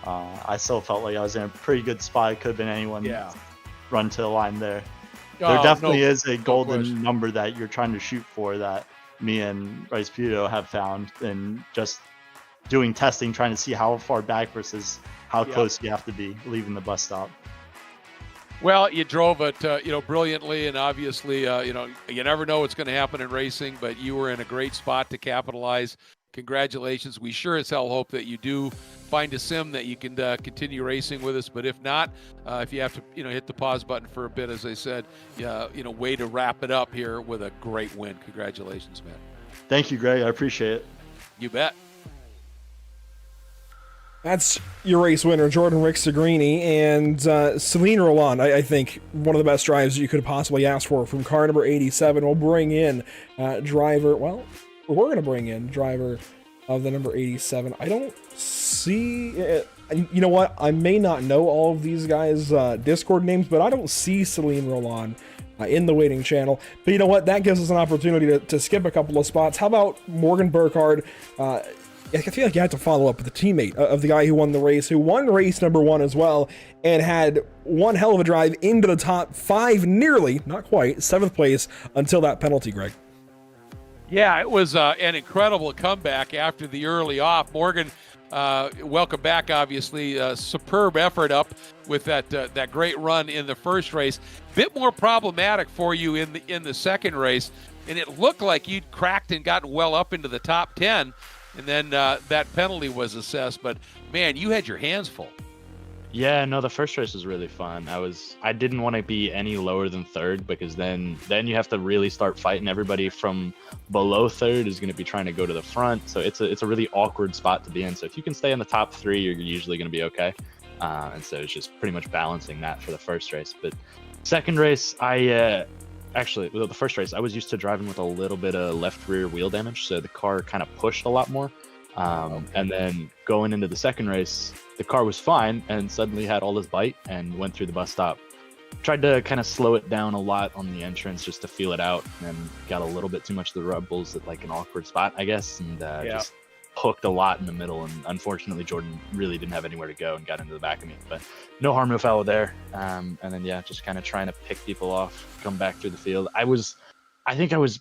I still felt like I was in a pretty good spot. It could have been anyone run to the line there. There Oh, definitely no, is a no golden question. number that you're trying to shoot for that me and Rice Puto have found, and just doing testing, trying to see how far back versus how Yeah. close you have to be leaving the bus stop. Well, you drove it, brilliantly, and obviously, you never know what's going to happen in racing, but you were in a great spot to capitalize. Congratulations. We sure as hell hope that you do find a sim that you can continue racing with us. But if not, if you have to, hit the pause button for a bit, as I said, way to wrap it up here with a great win. Congratulations, man. Thank you, Greg. I appreciate it. You bet. That's your race winner, Jordan Rick Segrini, and Celine Roland. I think one of the best drives you could possibly ask for from car number 87. We'll bring in driver. Well, we're going to bring in driver of the number 87. I don't see. You know what? I may not know all of these guys' Discord names, but I don't see Celine Roland in the waiting channel. But you know what? That gives us an opportunity to skip a couple of spots. How about Morgan Burkhardt? I feel like you have to follow up with the teammate of the guy who won the race, who won race number 1 as well, and had one hell of a drive into the top 5, nearly, not quite, 7th place until that penalty, Greg. Yeah, it was an incredible comeback after the early off. Morgan, welcome back, obviously. Superb effort up with that great run in the first race. Bit more problematic for you in the second race, and it looked like you'd cracked and gotten well up into the top 10. And then that penalty was assessed, but man, you had your hands full. Yeah, no, the first race was really fun. I didn't want to be any lower than 3rd, because then you have to really start fighting. Everybody from below 3rd is going to be trying to go to the front, so it's a really awkward spot to be in. So if you can stay in the top 3, you're usually going to be okay. And so it's just pretty much balancing that for the first race. But second race, actually, the first race, I was used to driving with a little bit of left rear wheel damage, so the car kind of pushed a lot more. And then going into the second race, the car was fine and suddenly had all this bite and went through the bus stop. Tried to kind of slow it down a lot on the entrance just to feel it out, and got a little bit too much of the Red Bulls at like an awkward spot, I guess, and just hooked a lot in the middle. And unfortunately, Jordan really didn't have anywhere to go and got into the back of me. But no harm, no foul there. And then just kind of trying to pick people off, come back through the field. I think I was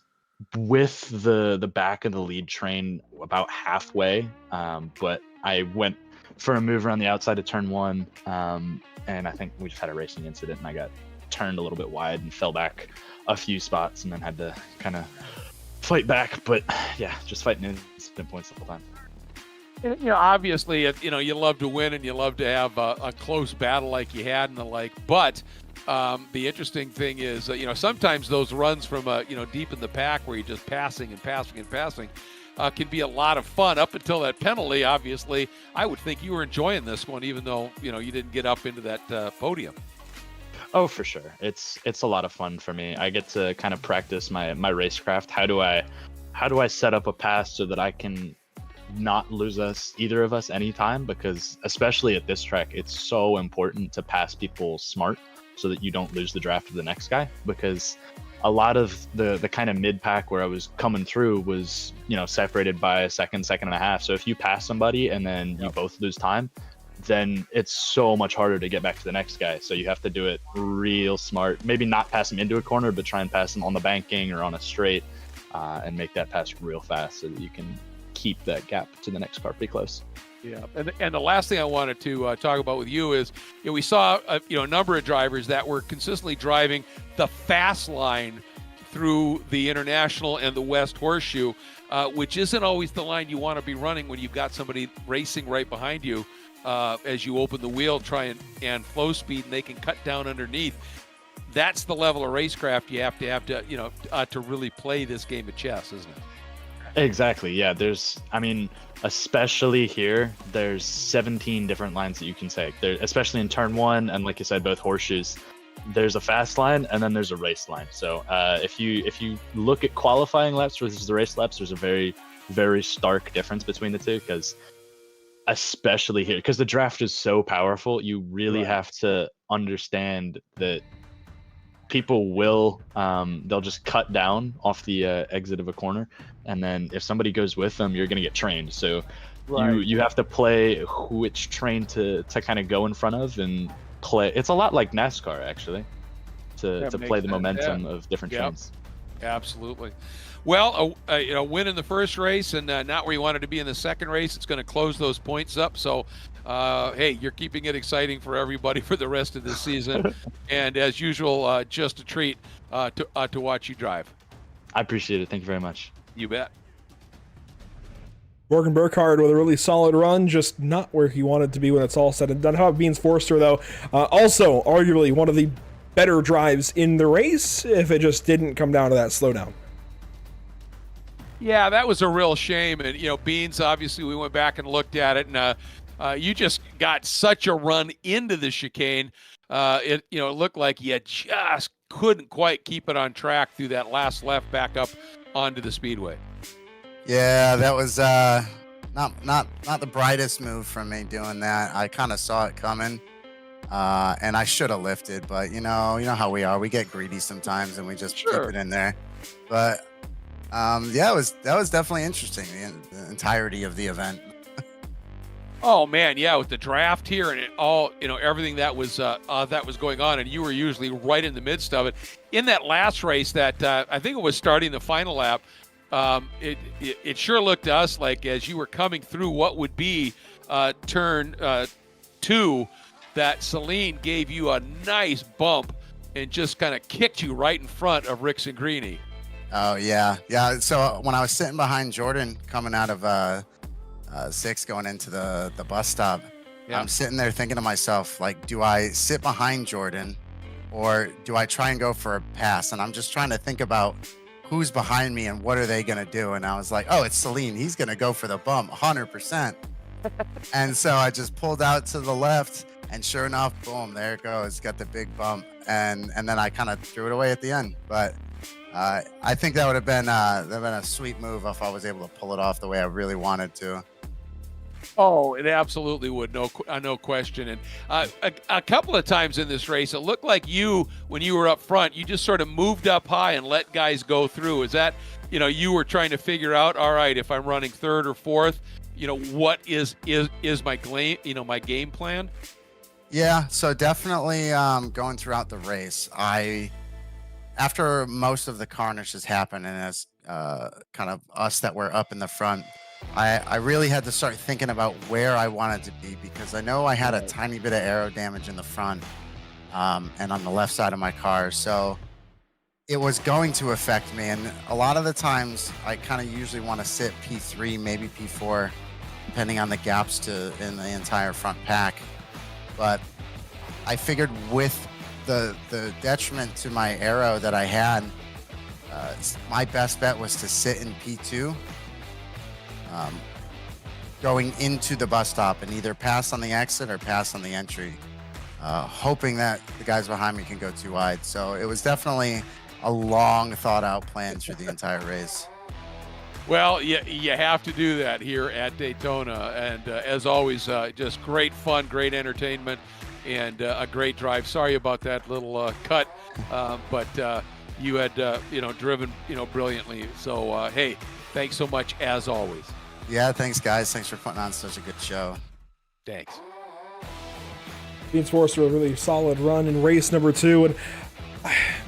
with the back of the lead train about halfway, but I went for a move around the outside of turn 1, and I think we just had a racing incident, and I got turned a little bit wide and fell back a few spots, and then had to kind of fight back. But yeah, just fighting incident points the whole time. Obviously, you love to win and you love to have a close battle like you had and the like. But the interesting thing is, sometimes those runs from deep in the pack where you're just passing and passing and passing can be a lot of fun up until that penalty. Obviously, I would think you were enjoying this one, even though you didn't get up into that podium. Oh, for sure. It's a lot of fun for me. I get to kind of practice my racecraft. How do I set up a pass so that I can not lose either of us anytime? Because especially at this track, it's so important to pass people smart so that you don't lose the draft of the next guy. Because a lot of the kind of mid pack where I was coming through was separated by a second and a half. So if you pass somebody and then you both lose time, then it's so much harder to get back to the next guy. So you have to do it real smart. Maybe not pass him into a corner, but try and pass him on the banking or on a straight, and make that pass real fast so that you can keep that gap to the next car pretty close. Yeah, and the last thing I wanted to talk about with you is, we saw a number of drivers that were consistently driving the fast line through the International and the West Horseshoe, which isn't always the line you want to be running when you've got somebody racing right behind you. As you open the wheel, try and flow speed, and they can cut down underneath. That's the level of racecraft you have to really play this game of chess, isn't it? Exactly. Yeah. Especially here, there's 17 different lines that you can take there, especially in turn 1. And like you said, both horseshoes, there's a fast line and then there's a race line. So if you look at qualifying laps versus the race laps, there's a very, very stark difference between the two, because especially here, because the draft is so powerful, you really have to understand that people will they'll just cut down off the exit of a corner, and then if somebody goes with them, you're going to get trained. So you have to play which train to kind of go in front of and play. It's a lot like NASCAR, actually. to That play makes the sense, momentum yeah. of different Yep. trains. Absolutely. Well, win in the first race and not where you wanted to be in the second race. It's going to close those points up. So, hey, you're keeping it exciting for everybody for the rest of this season. And as usual, just a treat to watch you drive. I appreciate it. Thank you very much. You bet. Morgan Burkhardt with a really solid run, just not where he wanted to be when it's all said and done. How about Beans Forster, though? Also, arguably one of the better drives in the race, if it just didn't come down to that slowdown. Yeah, that was a real shame. And, Beans, obviously, we went back and looked at it, and you just got such a run into the chicane. It looked like you just couldn't quite keep it on track through that last left back up onto the speedway. Yeah, that was not the brightest move from me doing that. I kind of saw it coming, and I should have lifted, but you know how we are. We get greedy sometimes, and we just keep it in there. But yeah, that was definitely interesting. The entirety of the event. Oh man, yeah, with the draft here and it all, everything that was going on, and you were usually right in the midst of it. In that last race, that I think it was starting the final lap. It sure looked to us like as you were coming through what would be turn 2, that Celine gave you a nice bump and just kind of kicked you right in front of Rick Sangrini. Oh yeah. So when I was sitting behind Jordan coming out of 6 going into the bus stop, I'm sitting there thinking to myself, like, do I sit behind Jordan or do I try and go for a pass? And I'm just trying to think about who's behind me and what are they going to do? And I was like, oh, it's Celine. He's going to go for the bump 100%. And so I just pulled out to the left and sure enough, boom, there it goes. Got the big bump. And then I kind of threw it away at the end. But I think that would have been a sweet move if I was able to pull it off the way I really wanted to. Oh, it absolutely would, no question. And a couple of times in this race, it looked like when you were up front, you just sort of moved up high and let guys go through. Is that, you were trying to figure out, all right, if I'm running third or fourth, what is my game plan? Yeah, so definitely going throughout the race, after most of the carnages happened and as kind of us that were up in the front, I really had to start thinking about where I wanted to be because I know I had a tiny bit of aero damage in the front and on the left side of my car. So it was going to affect me. And a lot of the times I kind of usually want to sit P3, maybe P4, depending on the gaps in the entire front pack. But I figured with the detriment to my aero that I had, my best bet was to sit in P2. Going into the bus stop and either pass on the exit or pass on the entry, hoping that the guys behind me can go too wide. So it was definitely a long thought out plan through the entire race. Well, you have to do that here at Daytona. And as always, just great fun, great entertainment, and a great drive. Sorry about that little cut, but you had, driven, brilliantly. So, hey, thanks so much as always. Yeah, thanks, guys. Thanks for putting on such a good show. Thanks. Beans Forster, a really solid run in race number 2, and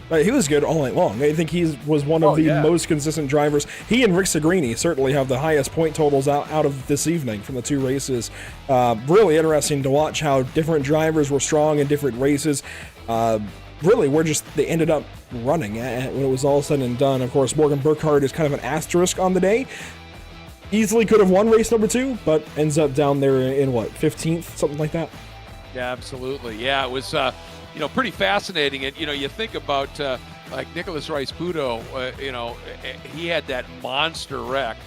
he was good all night long. I think he was one of the most consistent drivers. He and Rick Sangrini certainly have the highest point totals out of this evening from the 2 races. Really interesting to watch how different drivers were strong in different races. Really, they ended up running when it was all said and done. Of course, Morgan Burkhardt is kind of an asterisk on the day. Easily could have won race number 2, but ends up down there in 15th, something like that. Yeah, absolutely. Yeah, it was, pretty fascinating. And, you think about like Nicholas Rice-Puto, he had that monster wreck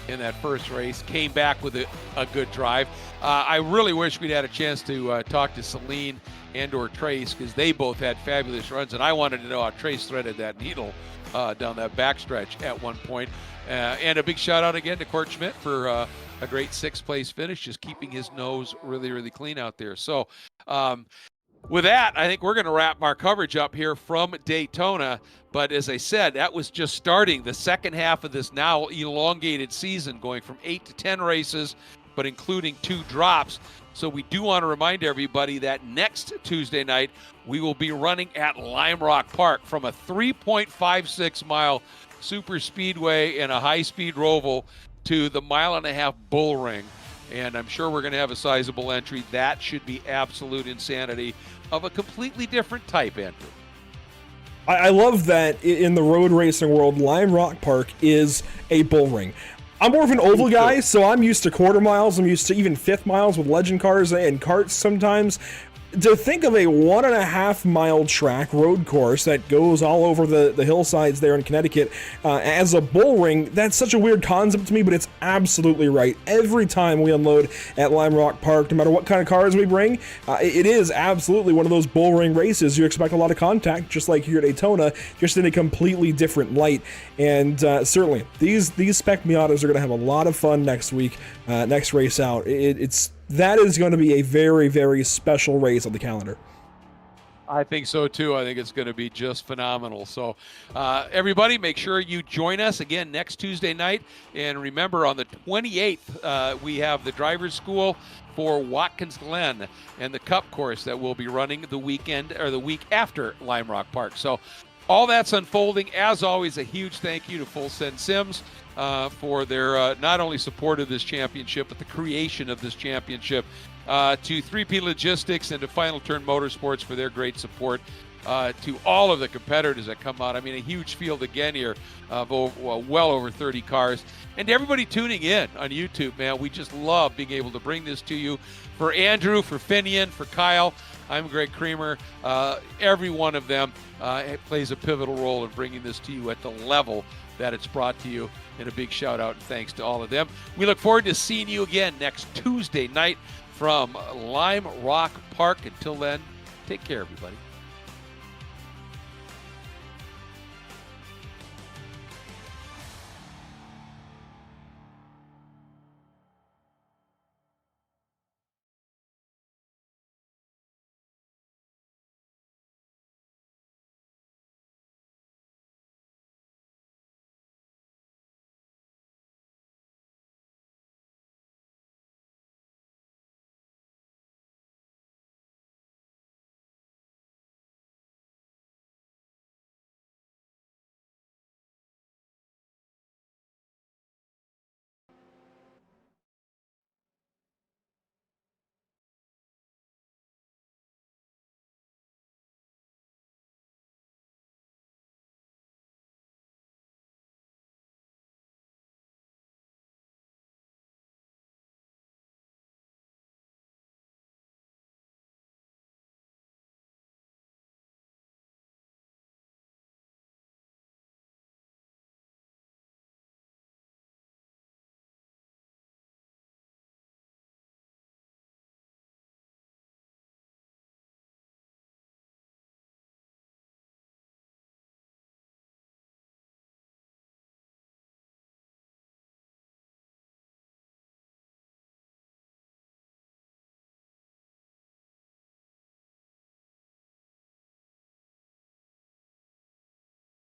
in that first race, came back with a good drive. I really wish we'd had a chance to talk to Celine and or Trace because they both had fabulous runs. And I wanted to know how Trace threaded that needle down that backstretch at one point. And a big shout out again to Court Schmidt for a great 6th place finish, just keeping his nose really, really clean out there. So with that, I think we're going to wrap our coverage up here from Daytona. But as I said, that was just starting the second half of this now elongated season, going from 8 to 10 races, but including 2 drops. So we do want to remind everybody that next Tuesday night, we will be running at Lime Rock Park from a 3.56 mile super speedway and a high-speed roval to the 1.5 bull ring. And I'm sure we're going to have a sizable entry. That should be absolute insanity of a completely different type, Andrew. I love that in the road racing world, Lime Rock Park is a bull ring. I'm more of an oval guy, so I'm used to quarter miles. I'm used to even fifth miles with legend cars and karts sometimes. To think of a 1.5 mile track road course that goes all over the hillsides there in Connecticut as a bull ring, that's such a weird concept to me, but it's absolutely right. Every time we unload at Lime Rock Park, no matter what kind of cars we bring, it is absolutely one of those bull ring races. You expect a lot of contact, just like here at Daytona, just in a completely different light. And certainly, these Spec Miatas are going to have a lot of fun next week, next race out. That is going to be a very, very special race on the calendar. I think so too. I think it's going to be just phenomenal. So everybody, make sure you join us again next Tuesday night. And remember, on the 28th, we have the driver's school for Watkins Glen and the Cup course that will be running the weekend or the week after Lime Rock Park. So all that's unfolding. As always, a huge thank you to Full Send Sims for their not only support of this championship, but the creation of this championship. To 3P Logistics and to Final Turn Motorsports for their great support. To all of the competitors that come out. I mean, a huge field again here of well over 30 cars. And to everybody tuning in on YouTube, man, we just love being able to bring this to you. For Andrew, for Finian, for Kyle, I'm Greg Creamer. Every one of them plays a pivotal role in bringing this to you at the level that it's brought to you. And a big shout out and thanks to all of them. We look forward to seeing you again next Tuesday night from Lime Rock Park. Until then, take care, everybody.